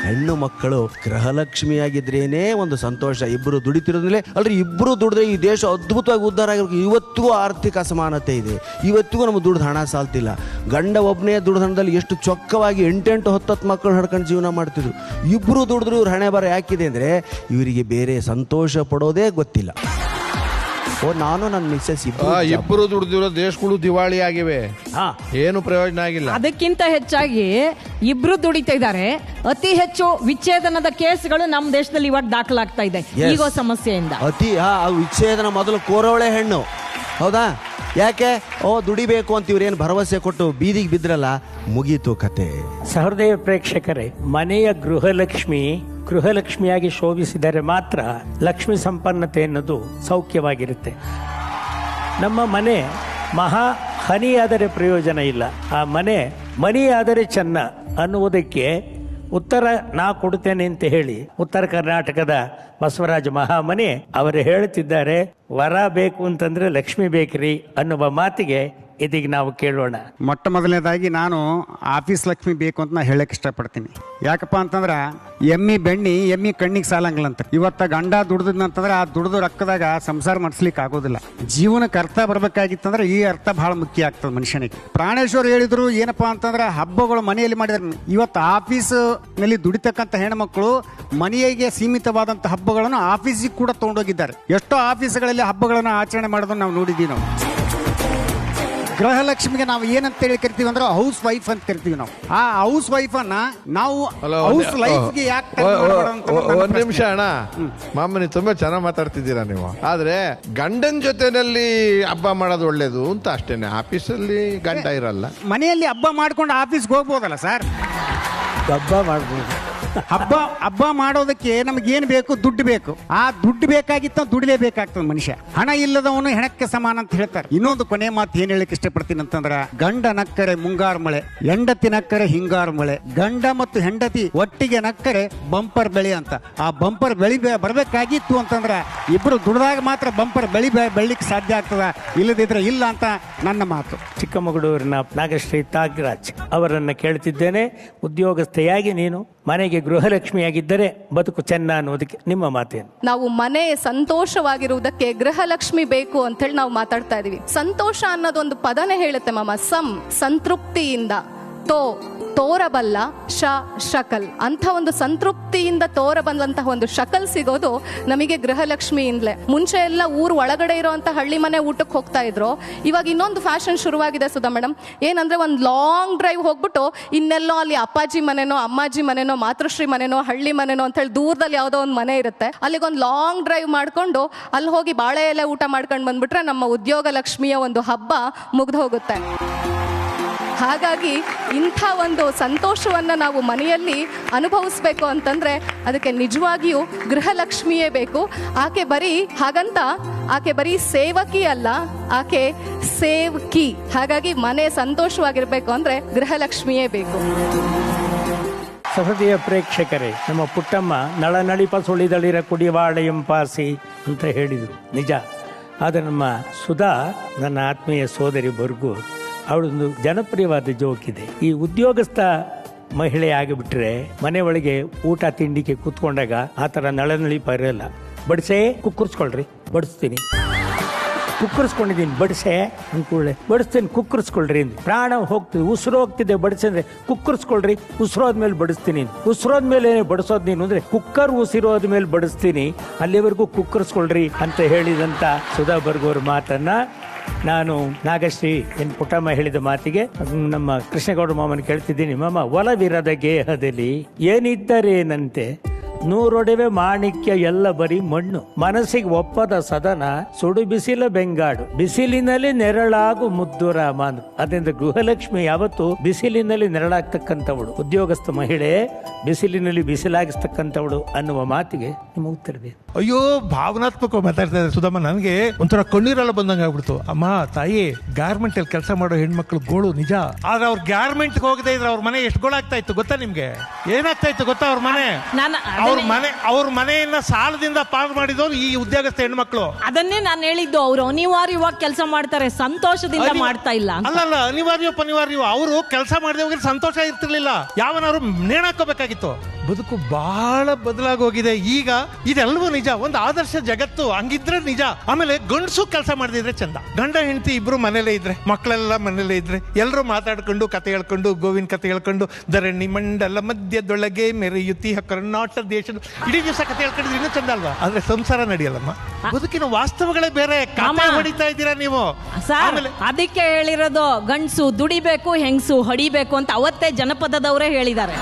ಹೆಣ್ಣು ಮಕ್ಕಳು ಗೃಹಲಕ್ಷ್ಮಿಯಾಗಿದ್ರೇನೇ ಒಂದು ಸಂತೋಷ. ಇಬ್ಬರು ದುಡಿತಿರೋದ್ಮೇಲೆ ಅಲ್ರಿ, ಇಬ್ಬರು ದುಡಿದ್ರೆ ಈ ದೇಶ ಅದ್ಭುತವಾಗಿ ಉದ್ಧಾರ ಆಗಿರ್ಬೇಕು. ಇವತ್ತಿಗೂ ಆರ್ಥಿಕ ಅಸಮಾನತೆ ಇದೆ, ಇವತ್ತಿಗೂ ನಮ್ಗೆ ದುಡ್ದು ಹಣ ಸಾಲ್ತಿಲ್ಲ. ಗಂಡ ಒಬ್ಬನೇ ದುಡ್ದು ಹಣದಲ್ಲಿ ಎಷ್ಟು ಚೊಕ್ಕವಾಗಿ 8-10 ಮಕ್ಕಳು ಹಡ್ಕೊಂಡು ಜೀವನ ಮಾಡ್ತಿದ್ರು. ಇಬ್ಬರು ದುಡಿದ್ರು ಇವ್ರ ಹಣೆ ಬರ ಯಾಕಿದೆ ಅಂದರೆ ಇವರಿಗೆ ಬೇರೆ ಸಂತೋಷ ಪಡೋದೇ ಗೊತ್ತಿಲ್ಲ. ನಾನು ನನ್ನ ಮಿಸ್ಸಸ್ ಇಬ್ಬರು ದುಡ್ದಿರೋ ದೇಶಗಳು ದಿವಾಳಿ ಆಗಿವೆ, ಏನು ಪ್ರಯೋಜನ ಆಗಿಲ್ಲ. ಅದಕ್ಕಿಂತ ಹೆಚ್ಚಾಗಿ ಇಬ್ರು ದುಡಿತಾ ಇದ್ದಾರೆ. ಅತಿ ಹೆಚ್ಚು ವಿಚ್ಛೇದನದ ಕೇಸ್ಗಳು ನಮ್ಮ ದೇಶದಲ್ಲಿ ಇವಾಗ ದಾಖಲಾಗ್ತಾ ಇದೆ ಈಗೋ ಸಮಸ್ಯೆಯಿಂದ. ವಿಚ್ಛೇದನ ಮೊದಲು ಕೋರವಳೆ ಹೆಣ್ಣು, ಹೌದಾ? ಯಾಕೆ? ದುಡಿಬೇಕು ಅಂತ ಇವ್ರೇನು ಭರವಸೆ ಕೊಟ್ಟು ಬೀದಿಗೆ ಬಿದ್ರಲ್ಲ, ಮುಗೀತು ಕತೆ. ಸಹೃದಯ ಪ್ರೇಕ್ಷಕರೇ, ಮನೆಯ ಗೃಹಲಕ್ಷ್ಮಿಯಾಗಿ ಶೋಭಿಸಿದರೆ ಮಾತ್ರ ಲಕ್ಷ್ಮಿ ಸಂಪನ್ನತೆ ಅನ್ನೋದು ಸೌಖ್ಯವಾಗಿರುತ್ತೆ. ನಮ್ಮ ಮನೆ ಮಹಾ ಹನಿಯಾದರೆ ಪ್ರಯೋಜನ ಇಲ್ಲ, ಆ ಮನೆಯಾದರೆ ಚೆನ್ನ ಅನ್ನುವುದಕ್ಕೆ ಉತ್ತರ ನಾ ಕೊಡುತ್ತೇನೆ ಅಂತ ಹೇಳಿ ಉತ್ತರ ಕರ್ನಾಟಕದ ಬಸವರಾಜ ಮಹಾಮನೆ ಅವರು ಹೇಳುತ್ತಿದ್ದಾರೆ, ವರ ಬೇಕು ಅಂತಂದ್ರೆ ಲಕ್ಷ್ಮಿ ಬೇಕ್ರಿ ಅನ್ನುವ ಮಾತಿಗೆ ಇದೀಗ ನಾವು ಕೇಳೋಣ. ಮೊಟ್ಟ ಮೊದಲನೇದಾಗಿ ನಾನು ಆಫೀಸ್ ಲಕ್ಷ್ಮಿ ಬೇಕು ಅಂತ ನಾ ಹೇಳಕ್ ಇಷ್ಟಪಡ್ತೀನಿ. ಯಾಕಪ್ಪ ಅಂತಂದ್ರೆ ಎಮ್ಮಿ ಕಣ್ಣಿಗೆ ಸಾಲಂಗಿಲ್ಲ ಅಂತ. ಇವತ್ತ ಗಂಡ ದುಡ್ದದಂತಂದ್ರೆ ಆ ದುಡ್ದು ರೊಕ್ಕದಾಗ ಸಂಸಾರ ಮಾಡಿಸ್ಲಿಕ್ಕೆ ಆಗೋದಿಲ್ಲ. ಜೀವನಕ್ಕೆ ಅರ್ಥ ಬರ್ಬೇಕಾಗಿತ್ತಂದ್ರೆ ಈ ಅರ್ಥ ಬಹಳ ಮುಖ್ಯ ಆಗ್ತದೆ ಮನುಷ್ಯನಿಗೆ. ಪ್ರಾಣೇಶ್ವರ್ ಹೇಳಿದ್ರು ಏನಪ್ಪಾ ಅಂತಂದ್ರೆ ಹಬ್ಬಗಳು ಮನೆಯಲ್ಲಿ ಮಾಡಿದ್ರೆ, ಇವತ್ತು ಆಫೀಸ್ ನಲ್ಲಿ ದುಡಿತಕ್ಕಂಥ ಹೆಣ್ಮಕ್ಳು ಮನೆಗೆ ಸೀಮಿತವಾದಂಥ ಹಬ್ಬಗಳನ್ನು ಆಫೀಸಿಗೆ ಕೂಡ ತಗೊಂಡೋಗಿದ್ದಾರೆ. ಎಷ್ಟೋ ಆಫೀಸ್ಗಳಲ್ಲಿ ಹಬ್ಬಗಳನ್ನು ಆಚರಣೆ ಮಾಡೋದನ್ನ ನಾವು ನೋಡಿದ್ದೀವಿ. ನಾವು ಗೃಹಲಕ್ಷ್ಮಿಗೆ ನಾವು ಏನಂತ ಹೇಳಿ ಕರಿತೀವಿ ಅಂದ್ರೆ ಹೌಸ್ ವೈಫ್ ಅಂತ ಕರಿತೀವಿ ನಾವು. ಆ ಹೌಸ್ ವೈಫ್ ಅನ್ನ ನಾವು ಹೌಸ್ ಲೈಫ್ಗೆ ಯಾಕೆ ಒಂದ್ ನಿಮಿಷ ಅಣ್ಣ, ಮಾಮನಿ ತುಂಬಾ ಚೆನ್ನಾಗಿ ಮಾತಾಡ್ತಿದ್ದೀರಾ ನೀವು. ಆದ್ರೆ ಗಂಡನ ಜೊತೆನಲ್ಲಿ ಹಬ್ಬ ಮಾಡೋದು ಒಳ್ಳೇದು ಅಂತ ಅಷ್ಟೇನೆ. ಆಫೀಸಲ್ಲಿ ಗಂಡ ಇರಲ್ಲ, ಮನೆಯಲ್ಲಿ ಹಬ್ಬ ಮಾಡ್ಕೊಂಡು ಆಫೀಸ್ಗೆ ಹೋಗ್ಬೋದಲ್ಲ ಸರ್. ಹಬ್ಬ ಮಾಡ್ಬೋದು. ಹಬ್ಬ ಮಾಡೋದಕ್ಕೆ ನಮಗೇನ್ ಬೇಕು? ದುಡ್ಡು ಬೇಕು. ಆ ದುಡ್ಡು ಬೇಕಾಗಿತ್ತ ದುಡಿಲೇಬೇಕಾಗ್ತದೆ ಮನುಷ್ಯ. ಹಣ ಇಲ್ಲದವನು ಹೆಣಕ್ಕೆ ಸಮಾನ ಅಂತ ಹೇಳ್ತಾರೆ. ಇನ್ನೊಂದು ಕೊನೆ ಮಾತು ಏನ್ ಹೇಳಕ್ ಇಷ್ಟಪಡ್ತೀನಿ ಅಂತಂದ್ರ, ಗಂಡ ನಕ್ಕರೆ ಮುಂಗಾರು ಮಳೆ, ಹೆಂಡತಿ ನಕ್ಕರೆ ಹಿಂಗಾರು ಮಳೆ, ಗಂಡ ಮತ್ತು ಹೆಂಡತಿ ಒಟ್ಟಿಗೆ ನಕ್ಕರೆ ಬಂಪರ್ ಬೆಳೆ ಅಂತ. ಆ ಬಂಪರ್ ಬೆಳಿ ಬರ್ಬೇಕಾಗಿತ್ತು ಅಂತಂದ್ರ ಇಬ್ರು ದುಡ್ದಾಗ ಮಾತ್ರ ಬಂಪರ್ ಬೆಳಿಲಿಕ್ಕೆ ಸಾಧ್ಯ ಆಗ್ತದ, ಇಲ್ಲದಿದ್ರೆ ಇಲ್ಲ ಅಂತ ನನ್ನ ಮಾತು. ಚಿಕ್ಕಮಗಳೂರಿನ ನಾಗಶ್ರೀ ತಾಗರಾಜ್ ಅವರನ್ನ ಕೇಳ್ತಿದ್ದೇನೆ, ಉದ್ಯೋಗಸ್ಥೆಯಾಗಿ ನೀನು ಮನೆಗೆ ಗೃಹಲಕ್ಷ್ಮಿಯಾಗಿದ್ದರೆ ಬದುಕು ಚೆನ್ನ ಅನ್ನೋದಕ್ಕೆ ನಿಮ್ಮ ಮಾತೇನು? ನಾವು ಮನೆ ಸಂತೋಷವಾಗಿರುವುದಕ್ಕೆ ಗೃಹಲಕ್ಷ್ಮಿ ಬೇಕು ಅಂತ ಹೇಳಿ ನಾವು ಮಾತಾಡ್ತಾ ಇದೀವಿ. ಸಂತೋಷ ಅನ್ನೋದೊಂದು ಪದನೇ ಹೇಳುತ್ತೆ ಮಾಮ. ಸಂತೃಪ್ತಿಯಿಂದ ತೋರಬಲ್ಲ ಶಕಲ್ ಅಂತ ಒಂದು ಸಂತೃಪ್ತಿಯಿಂದ ತೋರಬಲ್ಲಂತಹ ಒಂದು ಶಕಲ್ ಸಿಗೋದು ನಮಗೆ ಗೃಹಲಕ್ಷ್ಮಿಯಿಂದಲೇ. ಮುಂಚೆ ಎಲ್ಲ ಊರು ಒಳಗಡೆ ಇರೋಂಥ ಹಳ್ಳಿ ಮನೆ ಊಟಕ್ಕೆ ಹೋಗ್ತಾ ಇದ್ರು. ಇವಾಗ ಇನ್ನೊಂದು ಫ್ಯಾಷನ್ ಶುರುವಾಗಿದೆ ಸುಧಾ ಮೇಡಮ್. ಏನಂದ್ರೆ ಒಂದು ಲಾಂಗ್ ಡ್ರೈವ್ ಹೋಗ್ಬಿಟ್ಟು ಇನ್ನೆಲ್ಲೋ ಅಲ್ಲಿ ಅಪ್ಪಾಜಿ ಮನೆನೋ ಅಮ್ಮಾಜಿ ಮನೆನೋ ಮಾತೃಶ್ರೀ ಮನೆನೋ ಹಳ್ಳಿ ಮನೆನೋ ಅಂತ ಹೇಳಿ ದೂರದಲ್ಲಿ ಯಾವುದೋ ಒಂದು ಮನೆ ಇರುತ್ತೆ, ಅಲ್ಲಿಗೊಂದು ಲಾಂಗ್ ಡ್ರೈವ್ ಮಾಡ್ಕೊಂಡು ಅಲ್ಲಿ ಹೋಗಿ ಬಾಳೆ ಎಲೆ ಊಟ ಮಾಡ್ಕೊಂಡು ಬಂದ್ಬಿಟ್ರೆ ನಮ್ಮ ಉದ್ಯೋಗ ಲಕ್ಷ್ಮಿಯ ಒಂದು ಹಬ್ಬ ಮುಗ್ದು ಹೋಗುತ್ತೆ. ಹಾಗಾಗಿ ಇಂಥ ಒಂದು ಸಂತೋಷವನ್ನು ನಾವು ಮನೆಯಲ್ಲಿ ಅನುಭವಿಸ್ಬೇಕು ಅಂತಂದರೆ ಅದಕ್ಕೆ ನಿಜವಾಗಿಯೂ ಗೃಹಲಕ್ಷ್ಮಿಯೇ ಬೇಕು. ಆಕೆ ಬರೀ ಸೇವಕಿ ಅಲ್ಲ, ಆಕೆ ಸೇವಕಿ. ಹಾಗಾಗಿ ಮನೆ ಸಂತೋಷವಾಗಿರಬೇಕು ಅಂದರೆ ಗೃಹಲಕ್ಷ್ಮಿಯೇ ಬೇಕು. ಸಹೃದಯ ಪ್ರೇಕ್ಷಕರೇ, ನಮ್ಮ ಪುಟ್ಟಮ್ಮ ನಳನಳಿಪ ಸುಳಿದಳಿರ ಕುಡಿವಾಳೆಯಂ ಪಾಸಿ ಅಂತ ಹೇಳಿದರು, ನಿಜ. ಆದರೆ ನಮ್ಮ ಸುಧಾ, ನನ್ನ ಆತ್ಮೀಯ ಸೋದರಿ ಬರ್ಗು, ಅವಳೊಂದು ಜನಪ್ರಿಯವಾದ ಜೋಕ್ ಇದೆ. ಈ ಉದ್ಯೋಗಸ್ಥ ಮಹಿಳೆ ಆಗಿಬಿಟ್ರೆ ಮನೆ ಒಳಗೆ ಊಟ ತಿಂಡಿಗೆ ಕೂತ್ಕೊಂಡಾಗ ಆ ಥರ ನಳನಳಿ ಇರಲ್ಲ. ಬಡಿಸೇ ಕುಕ್ಕರ್ಸ್ಕೊಳ್ರಿ, ಬಡಿಸ್ತೀನಿ, ಕುಕ್ಕರ್ಸ್ಕೊಂಡಿದ್ದೀನಿ, ಬಡಿಸೆ ಅಂದ್ಕೊಳ್ಳೆ, ಬಡಿಸ್ತೀನಿ, ಕುಕ್ಕರ್ಸ್ಕೊಳ್ರಿ ಅಂತ. ಪ್ರಾಣ ಹೋಗ್ತಿದೆ, ಉಸಿರು ಹೋಗ್ತಿದೆ, ಬಡಿಸಂದ್ರೆ ಕುಕ್ಕರ್ಸ್ಕೊಳ್ರಿ, ಉಸಿರೋದ್ಮೇಲೆ ಬಡಿಸ್ತೀನಿ. ಉಸಿರೋದ್ಮೇಲೆ ಬಡಿಸೋದು ನೀನು ಅಂದ್ರೆ ಕುಕ್ಕರ್ ಉಸಿರೋದ್ಮೇಲೆ ಬಡಿಸ್ತೀನಿ, ಅಲ್ಲಿವರೆಗೂ ಕುಕ್ಕರ್ಸ್ಕೊಳ್ರಿ ಅಂತ ಹೇಳಿದಂತ ಸುಧಾ ಬರ್ಗೋರ್ ಮಾತನ್ನ ನಾನು ನಾಗಶ್ರೀ ಎನ್ ಪುಟ್ಟಮ್ಮ ಹೇಳಿದ ಮಾತಿಗೆ ನಮ್ಮ ಕೃಷ್ಣಗೌಡ ಮಾಮನ ಕೇಳ್ತಿದ್ದೀನಿ. ಮಾಮ, ಒಲವಿರದ ಗೇಹದಲ್ಲಿ ಏನಿದ್ದರೇನಂತೆ, ನೂರೊಡವೆ ಮಾಣಿಕ್ಯ ಎಲ್ಲ ಬರೀ ಮಣ್ಣು, ಮನಸ್ಸಿಗೆ ಒಪ್ಪದ ಸದನ ಸುಡು ಬಿಸಿಲ ಬೆಂಗಾಡು, ಬಿಸಿಲಿನಲ್ಲಿ ನೆರಳಾಗು ಮುದ್ದು ರಾಮ. ಅದರಿಂದ ಗೃಹಲಕ್ಷ್ಮಿ ಯಾವತ್ತು ಬಿಸಿಲಿನಲ್ಲಿ ನೆರಳಾಗ್ತಕ್ಕಂಥವಳು, ಉದ್ಯೋಗಸ್ಥ ಮಹಿಳೆ ಬಿಸಿಲಿನಲ್ಲಿ ಬಿಸಿಲಾಗಿಸ್ತಕ್ಕಂಥವಳು ಅನ್ನುವ ಮಾತಿಗೆ ನಿಮ್ಮ ಉತ್ತರಬೇಕು. ಅಯ್ಯೋ, ಭಾವನಾತ್ಮಕ ಮಾತಾಡ್ತಾ ಇದ್ದಾರೆ ಸುಧಮ್ಮ. ನನಗೆ ಒಂಥರ ಕಣ್ಣೀರೆಲ್ಲ ಬಂದಂಗೆ ಆಗ್ಬಿಡ್ತು. ಅಮ್ಮ ತಾಯಿ, ಗಾರ್ಮೆಂಟ್ ಅಲ್ಲಿ ಕೆಲಸ ಮಾಡೋ ಹೆಣ್ಮಕ್ಳು ಗೋಳು ನಿಜ. ಆದ್ರೆ ಅವ್ರ ಗಾರ್ಮೆಂಟ್ ಹೋಗದೆ ಇದ್ರೆ ಅವ್ರ ಮನೆ ಎಷ್ಟು ಗೋಳಾಗ್ತಾ ಇತ್ತು ಗೊತ್ತಾ ನಿಮ್ಗೆ? ಏನಾಗ್ತಾ ಇತ್ತು ಗೊತ್ತಾ? ಅವ್ರ ಮನೆಯನ್ನ ಸಾಲದಿಂದ ಪಾರು ಮಾಡಿದವರು ಈ ಉದ್ಯೋಗಸ್ಥ ಹೆಣ್ಮಕ್ಳು. ಅದನ್ನೇ ನಾನು ಹೇಳಿದ್ದು, ಅವರು ಅನಿವಾರ್ಯವಾಗಿ ಕೆಲಸ ಮಾಡ್ತಾರೆ, ಸಂತೋಷದಿಂದ ಮಾಡ್ತಾ ಇಲ್ಲ. ಅಲ್ಲಲ್ಲ, ಅನಿವಾರ್ಯ ಅವರು ಕೆಲಸ ಮಾಡಿದವಾಗ ಸಂತೋಷ ಇರ್ತಿರ್ಲಿಲ್ಲ, ಯಾವನಾದ್ರು ನೇಣಾಕೋಬೇಕಾಗಿತ್ತು. ಬದುಕು ಬಹಳ ಬದಲಾಗಿ ಹೋಗಿದೆ ಈಗ. ಇದೆಲ್ಲವೂ ನಿಜ, ಒಂದು ಆದರ್ಶ ಜಗತ್ತು ಹಂಗಿದ್ರೆ ನಿಜ. ಆಮೇಲೆ ಗಂಡಸು ಕೆಲಸ ಮಾಡದಿದ್ರೆ ಚಂದ. ಗಂಡ ಹೆಂಡತಿ ಇಬ್ರು ಮನೇಲೇ ಇದ್ರೆ, ಮಕ್ಕಳೆಲ್ಲ ಮನೇಲೇ ಇದ್ರೆ, ಎಲ್ಲರೂ ಮಾತಾಡ್ಕೊಂಡು ಕತೆ ಹೇಳ್ಕೊಂಡು, ಗೋವಿನ ಕತೆ ಹೇಳ್ಕೊಂಡು, ಧರಣಿ ಮಂಡಲ ಮಧ್ಯದೊಳಗೆ ಮೆರೆಯುತ್ತಿ ಕರ್ನಾಟಕ ದೇಶದ ಇಡೀ ದಿವಸ ಕತೆ ಹೇಳ್ಕೊಂಡಿದ್ರೆ ಇನ್ನೂ ಚಂದ ಅಲ್ವಾ? ಆದ್ರೆ ಸಂಸಾರ ನಡೆಯಲ್ಲಮ್ಮ. ಬದುಕಿನ ವಾಸ್ತವಗಳೇ ಬೇರೆ. ಕಾಮ ಹೊಡಿತಾ ಇದ್ದೀರಾ ನೀವು. ಅದಕ್ಕೆ ಹೇಳಿರೋದು ಗಂಡಸು ದುಡಿಬೇಕು, ಹೆಂಗಸು ಹೊಡಿಬೇಕು ಅಂತ ಅವತ್ತೇ ಜನಪದದವರೇ ಹೇಳಿದ್ದಾರೆ.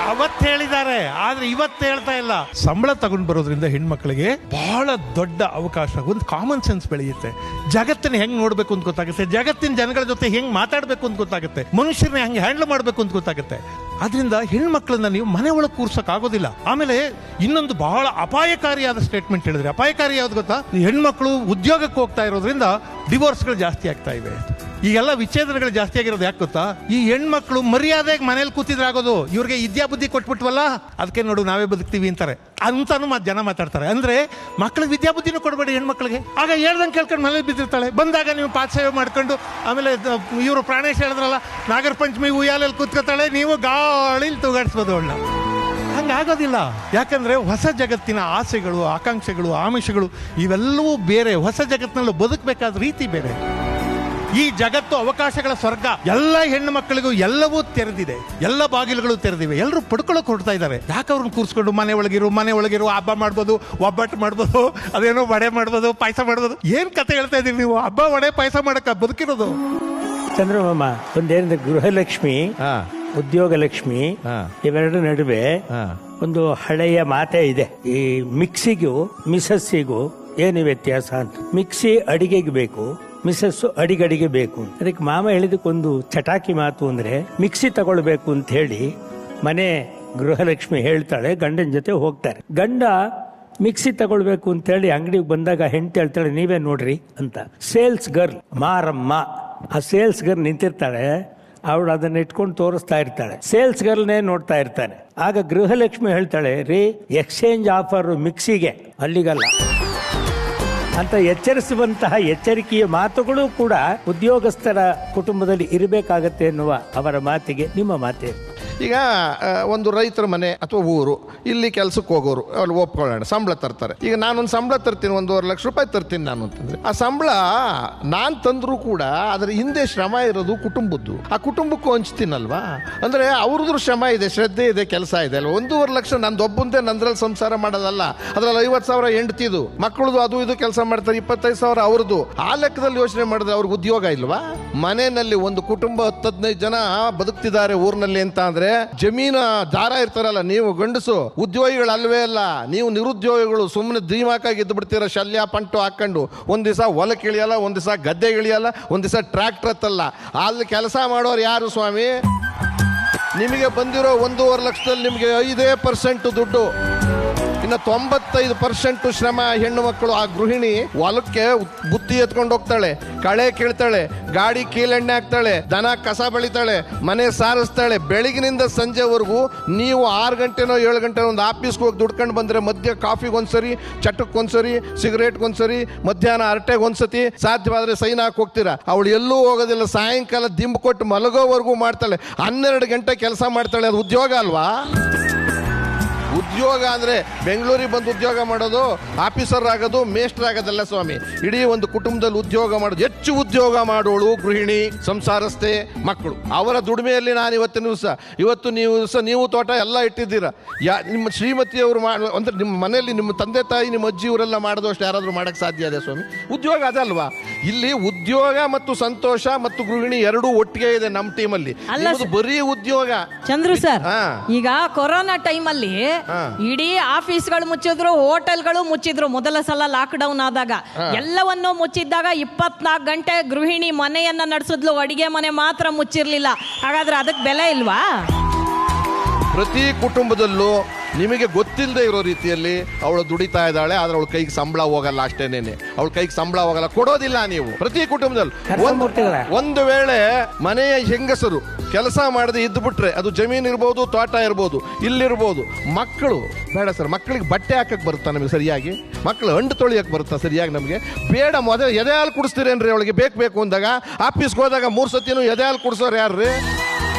ಅವತ್ತು ಹೇಳಿದ್ದಾರೆ, ಆದ್ರೆ ಇವತ್ತು ಹೇಳ್ತಾ ಇಲ್ಲ. ಸಂಬಳ ತಗೊಂಡು ಬರೋದ್ರಿಂದ ಹೆಣ್ಮಕ್ಳಿಗೆ ಬಹಳ ದೊಡ್ಡ ಅವಕಾಶ, ಒಂದು ಕಾಮನ್ ಸೆನ್ಸ್ ಬೆಳೆಯುತ್ತೆ. ಜಗತ್ತನ್ನ ಹೆಂಗ್ ನೋಡ್ಬೇಕು ಅಂತ ಗೊತ್ತಾಗುತ್ತೆ, ಜಗತ್ತಿನ ಜನಗಳ ಜೊತೆ ಹೆಂಗ್ ಮಾತಾಡ್ಬೇಕು ಅಂತ ಗೊತ್ತಾಗುತ್ತೆ, ಮನುಷ್ಯರನ್ನ ಹೆಂಗ್ ಹ್ಯಾಂಡಲ್ ಮಾಡ್ಬೇಕು ಅಂತ ಗೊತ್ತಾಗುತ್ತೆ. ಅದರಿಂದ ಹೆಣ್ಮಕ್ಳನ್ನ ನೀವು ಮನೆ ಒಳಗೆ ಕೂರ್ಸಕ್ ಆಗೋದಿಲ್ಲ. ಆಮೇಲೆ ಇನ್ನೊಂದು ಬಹಳ ಅಪಾಯಕಾರಿಯಾದ ಸ್ಟೇಟ್ಮೆಂಟ್ ಹೇಳಿದ್ರೆ, ಅಪಾಯಕಾರಿ ಯಾವ್ದು ಗೊತ್ತಾ? ಹೆಣ್ಮಕ್ಳು ಉದ್ಯೋಗಕ್ಕೆ ಹೋಗ್ತಾ ಇರೋದ್ರಿಂದ ಡಿವೋರ್ಸ್ಗಳು ಜಾಸ್ತಿ ಆಗ್ತಾ ಇವೆ. ಈಗೆಲ್ಲ ವಿಚ್ಛೇದನಗಳು ಜಾಸ್ತಿ ಆಗಿರೋದು ಯಾಕೆ ಗೊತ್ತಾ? ಈ ಹೆಣ್ಮಕ್ಳು ಮರ್ಯಾದೆಗೆ ಮನೇಲಿ ಕೂತಿದ್ರೆ ಆಗೋದು, ಇವ್ರಿಗೆ ವಿದ್ಯಾ ಬುದ್ಧಿ ಕೊಟ್ಬಿಟ್ವಲ್ಲ, ಅದಕ್ಕೆ ನೋಡು ನಾವೇ ಬದುಕ್ತೀವಿ ಅಂತಾರೆ ಅಂತಾನು ಜನ ಮಾತಾಡ್ತಾರೆ. ಅಂದ್ರೆ ಮಕ್ಳಿಗೆ ವಿದ್ಯಾ ಬುದ್ಧಿನೂ ಕೊಡಬೇಡಿ ಹೆಣ್ಮಕ್ಳಿಗೆ. ಆಗ ಹೇಳ್ದಂಗೆ ಕೇಳ್ಕೊಂಡು ಮನೇಲಿ ಬಿದ್ದಿರ್ತಾಳೆ. ಬಂದಾಗ ನೀವು ಪಾದ ಸೇವೆ ಮಾಡ್ಕೊಂಡು, ಆಮೇಲೆ ಇವರು ಪ್ರಾಣೇಶ್ ಹೇಳಿದ್ರಲ್ಲ, ನಾಗರ ಪಂಚಮಿ ಉಯ್ಯಾಲಲ್ಲಿ ಕೂತ್ಕೊತಾಳೆ, ನೀವು ಗಾಳಿಲಿ ತೂಗಾಡಿಸ್ಬೋದು ಅವಳನ್ನ. ಹಂಗಾಗೋದಿಲ್ಲ. ಯಾಕಂದ್ರೆ ಹೊಸ ಜಗತ್ತಿನ ಆಸೆಗಳು, ಆಕಾಂಕ್ಷೆಗಳು, ಆಮಿಷಗಳು ಇವೆಲ್ಲವೂ ಬೇರೆ. ಹೊಸ ಜಗತ್ತಿನಲ್ಲೂ ಬದುಕಬೇಕಾದ ರೀತಿ ಬೇರೆ. ಈ ಜಗತ್ತು ಅವಕಾಶಗಳ ಸ್ವರ್ಗ. ಎಲ್ಲ ಹೆಣ್ಣು ಮಕ್ಕಳಿಗೂ ಎಲ್ಲವೂ ತೆರೆದಿದೆ, ಎಲ್ಲ ಬಾಗಿಲುಗಳು ತೆರೆದಿವೆ. ಎಲ್ಲರೂ ಪಡ್ಕೊಳ್ಳೋಕೆ ಹೊರಡ್ತಾ ಇದ್ದಾರೆ. ಯಾಕೆ ಅವ್ರನ್ನ ಕೂರಿಸ್ಕೊಂಡು ಮನೆ ಒಳಗಿರು ಹಬ್ಬ ಮಾಡ್ಬೋದು, ಒಬ್ಬಟ್ಟು ಮಾಡ್ಬೋದು, ಅದೇನೋ ವಡೆ ಮಾಡ್ಬೋದು, ಪಾಯಸ ಮಾಡ್ಬೋದು. ಏನ್ ಕತೆ ಹೇಳ್ತಾ ಇದೀವಿ ನೀವು? ಹಬ್ಬ ವಡೆ ಪಾಯಸ ಮಾಡಕ್ಕ ಬದುಕಿರೋದು. ಚಂದ್ರಮಾಮ, ಒಂದೇನಿದೆ, ಗೃಹಲಕ್ಷ್ಮಿ, ಉದ್ಯೋಗ ಲಕ್ಷ್ಮಿ ಇವೆರಡು ನಡುವೆ ಒಂದು ಹಳೆಯ ಮಾತೇ ಇದೆ. ಈ ಮಿಕ್ಸಿಗೂ ಮಿಸಸ್ಸಿಗೂ ಏನು ವ್ಯತ್ಯಾಸ ಅಂತ. ಮಿಕ್ಸಿ ಅಡಿಗೆಗೆ ಬೇಕು, ಮಿಸಸ್ಸು ಅಡಿಗಡಿಗೆ ಬೇಕು. ಅದಕ್ಕೆ ಮಾಮ ಹೇಳಿದಕ್ಕೊಂದು ಚಟಾಕಿ ಮಾತು ಅಂದ್ರೆ, ಮಿಕ್ಸಿ ತಗೊಳ್ಬೇಕು ಅಂತ ಹೇಳಿ ಮನೆ ಗೃಹಲಕ್ಷ್ಮಿ ಹೇಳ್ತಾಳೆ, ಗಂಡನ ಜೊತೆ ಹೋಗ್ತಾರೆ. ಗಂಡ ಮಿಕ್ಸಿ ತಗೊಳ್ಬೇಕು ಅಂತ ಹೇಳಿ ಅಂಗಡಿಗೆ ಬಂದಾಗ ಹೆಂಡತಿ ಹೇಳ್ತಾಳೆ, ನೀವೇ ನೋಡ್ರಿ ಅಂತ. ಸೇಲ್ಸ್ ಗರ್ಲ್ ಮಾರಮ್ಮ, ಆ ಸೇಲ್ಸ್ ಗರ್ಲ್ ನಿಂತಿರ್ತಾಳೆ, ಅವಳು ಅದನ್ನ ಇಟ್ಕೊಂಡು ತೋರಿಸ್ತಾ ಇರ್ತಾಳೆ. ಸೇಲ್ಸ್ ಗರ್ಲ್ನೇ ನೋಡ್ತಾ ಇರ್ತಾನೆ. ಆಗ ಗೃಹಲಕ್ಷ್ಮಿ ಹೇಳ್ತಾಳೆ, ರೀ ಎಕ್ಸ್ಚೇಂಜ್ ಆಫರ್ ಮಿಕ್ಸಿಗೆ, ಅಲ್ಲಿಗಲ್ಲ ಅಂತ ಎಚ್ಚರಿಸುವಂತಹ ಎಚ್ಚರಿಕೆಯ ಮಾತುಗಳು ಕೂಡ ಉದ್ಯೋಗಸ್ಥರ ಕುಟುಂಬದಲ್ಲಿ ಇರಬೇಕಾಗತ್ತೆ ಎನ್ನುವ ಅವರ ಮಾತಿಗೆ ನಿಮ್ಮ ಮಾತೆ. ಈಗ ಒಂದು ರೈತರ ಮನೆ ಅಥವಾ ಊರು, ಇಲ್ಲಿ ಕೆಲ್ಸಕ್ಕೆ ಹೋಗೋರು ಅಲ್ಲಿ ಒಪ್ಕೊಳ್ಳೋಣ, ಸಂಬಳ ತರ್ತಾರೆ. ಈಗ ನಾನೊಂದು ಸಂಬಳ ತರ್ತೀನಿ, 1.5 ಲಕ್ಷ ರೂಪಾಯಿ ತರ್ತೀನಿ ನಾನು ಅಂತಂದ್ರೆ, ಆ ಸಂಬಳ ನಾನು ತಂದರೂ ಕೂಡ ಅದರ ಹಿಂದೆ ಶ್ರಮ ಇರೋದು ಕುಟುಂಬದ್ದು. ಆ ಕುಟುಂಬಕ್ಕೂ ಹಂಚ್ತೀನಲ್ವಾ? ಅಂದ್ರೆ ಅವ್ರದ್ದು ಶ್ರಮ ಇದೆ, ಶ್ರದ್ಧೆ ಇದೆ, ಕೆಲಸ ಇದೆ ಅಲ್ವಾ? 1.5 ಲಕ್ಷ ನಂದೊಬ್ಬಂತೆ ನಂದ್ರಲ್ಲಿ ಸಂಸಾರ ಮಾಡೋದಲ್ಲ. ಅದ್ರಲ್ಲಿ 50,000 ಹೆಂಡ್ತಿದು, ಮಕ್ಕಳದು, ಅದು ಇದು ಕೆಲಸ ಮಾಡ್ತಾರೆ, 25,000 ಅವ್ರದ್ದು. ಆ ಲೆಕ್ಕದಲ್ಲಿ ಯೋಚನೆ ಮಾಡಿದ್ರೆ ಅವ್ರಿಗೆ ಉದ್ಯೋಗ ಇಲ್ವಾ? ಮನೆಯಲ್ಲಿ ಒಂದು ಕುಟುಂಬ 10-15 ಜನ ಬದುಕ್ತಿದ್ದಾರೆ ಊರಿನಲ್ಲಿ ಅಂತ ಅಂದ್ರೆ ಜಮೀನ ದಾರ ಇರ್ತಾರಲ್ಲ, ನೀವು ಗಂಡಸು ಉದ್ಯೋಗಿಗಳು ಅಲ್ವೇ ಅಲ್ಲ, ನೀವು ನಿರುದ್ಯೋಗಿಗಳು. ಸುಮ್ಮನೆ ಧೀಮಾಕಾಗಿ ಇದ್ದು ಬಿಡ್ತೀರ, ಶಲ್ಯ ಪಂಟು ಹಾಕೊಂಡು. ಒಂದ್ ದಿವಸ ಹೊಲಕ್ಕೆ ಇಳಿಯಲ್ಲ, ಒಂದ್ ದಿವಸ ಗದ್ದೆಗೆ ಇಳಿಯಲ್ಲ, ಒಂದ್ ದಿವಸ ಟ್ರ್ಯಾಕ್ಟರ್ ಹತ್ತಲ್ಲ. ಅಲ್ಲಿ ಕೆಲಸ ಮಾಡೋರು ಯಾರು ಸ್ವಾಮಿ? ನಿಮಗೆ ಬಂದಿರೋ 1.5 ಲಕ್ಷದಲ್ಲಿ ನಿಮಗೆ 5% ದುಡ್ಡು. ಇನ್ನು 95% ಶ್ರಮ ಹೆಣ್ಣು ಮಕ್ಕಳು. ಆ ಗೃಹಿಣಿ ಹೊಲಕ್ಕೆ ಬುತ್ತಿ ಎತ್ಕೊಂಡು ಹೋಗ್ತಾಳೆ, ಕಳೆ ಕೀಳ್ತಾಳೆ, ಗಾಡಿ ಕೀಲೆಣ್ಣೆ ಹಾಕ್ತಾಳೆ, ದನ ಕಸ ಬೆಳಿತಾಳೆ, ಮನೆ ಸಾರಿಸ್ತಾಳೆ. ಬೆಳಗಿನಿಂದ ಸಂಜೆವರೆಗೂ ನೀವು 6 ಗಂಟೆನೋ 7 ಗಂಟೆನೋ ಒಂದು ಆಫೀಸ್ಗೆ ಹೋಗಿ ದುಡ್ಕೊಂಡು ಬಂದ್ರೆ ಮಧ್ಯ ಕಾಫಿಗೊಂದ್ಸರಿ, ಚಟಕ್ಕೊಂದ್ಸರಿ, ಸಿಗರೇಟ್ಗೊಂದ್ಸರಿ, ಮಧ್ಯಾಹ್ನ ಅರಟೆಗೊಂದ್ಸತಿ, ಸಾಧ್ಯವಾದ್ರೆ ಸೈನ್ ಹಾಕಿ ಹೋಗ್ತೀರಾ. ಅವಳು ಎಲ್ಲೂ ಹೋಗೋದಿಲ್ಲ. ಸಾಯಂಕಾಲ ದಿಂಬು ಕೊಟ್ಟು ಮಲಗೋವರೆಗೂ ಮಾಡ್ತಾಳೆ. 12 ಗಂಟೆ ಕೆಲಸ ಮಾಡ್ತಾಳೆ. ಅದು ಉದ್ಯೋಗ ಅಲ್ವಾ? ಉದ್ಯೋಗ ಅಂದ್ರೆ ಬೆಂಗಳೂರಿಗೆ ಬಂದು ಉದ್ಯೋಗ ಮಾಡೋದು, ಆಫೀಸರ್ ಆಗೋದು, ಮೇಸ್ಟರ್ ಆಗೋದಲ್ಲ ಸ್ವಾಮಿ. ಇಡೀ ಒಂದು ಕುಟುಂಬದಲ್ಲಿ ಉದ್ಯೋಗ ಮಾಡೋದು. ಹೆಚ್ಚು ಉದ್ಯೋಗ ಮಾಡೋಳು ಗೃಹಿಣಿ, ಸಂಸಾರಸ್ಥೆ, ಮಕ್ಕಳು. ಅವರ ದುಡಿಮೆಯಲ್ಲಿ ನಾನು ಇವತ್ತು ನೀವು ತೋಟ ಎಲ್ಲ ಇಟ್ಟಿದ್ದೀರಾ. ನಿಮ್ಮ ಶ್ರೀಮತಿಯವರು ಅಂದ್ರೆ ನಿಮ್ಮ ಮನೆಯಲ್ಲಿ ನಿಮ್ಮ ತಂದೆ ತಾಯಿ, ನಿಮ್ಮ ಅಜ್ಜಿ ಇವರೆಲ್ಲ ಮಾಡೋದಷ್ಟು ಯಾರಾದ್ರೂ ಮಾಡಕ್ ಸಾಧ್ಯ ಇದೆ ಸ್ವಾಮಿ? ಉದ್ಯೋಗ ಅದಲ್ವಾ? ಇಲ್ಲಿ ಉದ್ಯೋಗ ಮತ್ತು ಸಂತೋಷ ಮತ್ತು ಗೃಹಿಣಿ ಎರಡೂ ಒಟ್ಟಿಗೆ ಇದೆ ನಮ್ಮ ಟೀಮಲ್ಲಿ. ಬರೀ ಉದ್ಯೋಗ. ಚಂದ್ರು ಸರ್, ಈಗ ಕೊರೋನಾ ಟೈಮಲ್ಲಿ ಇಡೀ ಆಫೀಸ್ಗಳು ಮುಚ್ಚಿದ್ರು, ಹೋಟೆಲ್ಗಳು ಮುಚ್ಚಿದ್ರು. ಮೊದಲ ಸಲ ಲಾಕ್ ಡೌನ್ ಆದಾಗ ಎಲ್ಲವನ್ನೂ ಮುಚ್ಚಿದ್ದಾಗ 24 ಗಂಟೆ ಗೃಹಿಣಿ ಮನೆಯನ್ನ ನಡೆಸಿದ್ಲು, ಅಡಿಗೆ ಮನೆ ಮಾತ್ರ ಮುಚ್ಚಿರ್ಲಿಲ್ಲ. ಹಾಗಾದ್ರೆ ಅದಕ್ಕೆ ಬೆಲೆ ಇಲ್ವಾ? ಪ್ರತಿ ಕುಟುಂಬದಲ್ಲೂ ನಿಮಗೆ ಗೊತ್ತಿಲ್ಲದೆ ಇರೋ ರೀತಿಯಲ್ಲಿ ಅವಳು ದುಡಿತಾ ಇದ್ದಾಳೆ, ಆದ್ರೆ ಅವಳ ಕೈಗೆ ಸಂಬಳ ಹೋಗಲ್ಲ. ಅಷ್ಟೇನೇನೆ, ಅವಳ ಕೈಗೆ ಸಂಬಳ ಹೋಗಲ್ಲ, ಕೊಡೋದಿಲ್ಲ. ನೀವು ಪ್ರತಿ ಕುಟುಂಬದಲ್ಲಿ ಒಂದು ವೇಳೆ ಮನೆಯ ಹೆಂಗಸರು ಕೆಲಸ ಮಾಡದೆ ಇದ್ದು ಬಿಟ್ರೆ, ಅದು ಜಮೀನು ಇರ್ಬೋದು, ತೋಟ ಇರ್ಬೋದು, ಇಲ್ಲಿರ್ಬೋದು. ಮಕ್ಕಳು ಬೇಡ ಸರ್, ಮಕ್ಕಳಿಗೆ ಬಟ್ಟೆ ಹಾಕಕ್ ಬರುತ್ತಾ ನಮಗೆ ಸರಿಯಾಗಿ? ಮಕ್ಕಳು ಹಂಡು ತೊಳಿಯಕ್ಕೆ ಬರುತ್ತಾ ಸರಿಯಾಗಿ? ನಮಗೆ ಬೇಡ. ಮೊದಲು ಎದೆ ಹಾಲು ಕುಡಿಸ್ತೀರೇನ್ರಿ ಅವಳಿಗೆ? ಬೇಕು ಅಂದಾಗ ಆಫೀಸ್ಗೆ ಹೋದಾಗ 3 ಸತಿನೂ ಎದೆ ಹಾಲು ಕುಡಿಸೋರು ಯಾರ್ರಿ?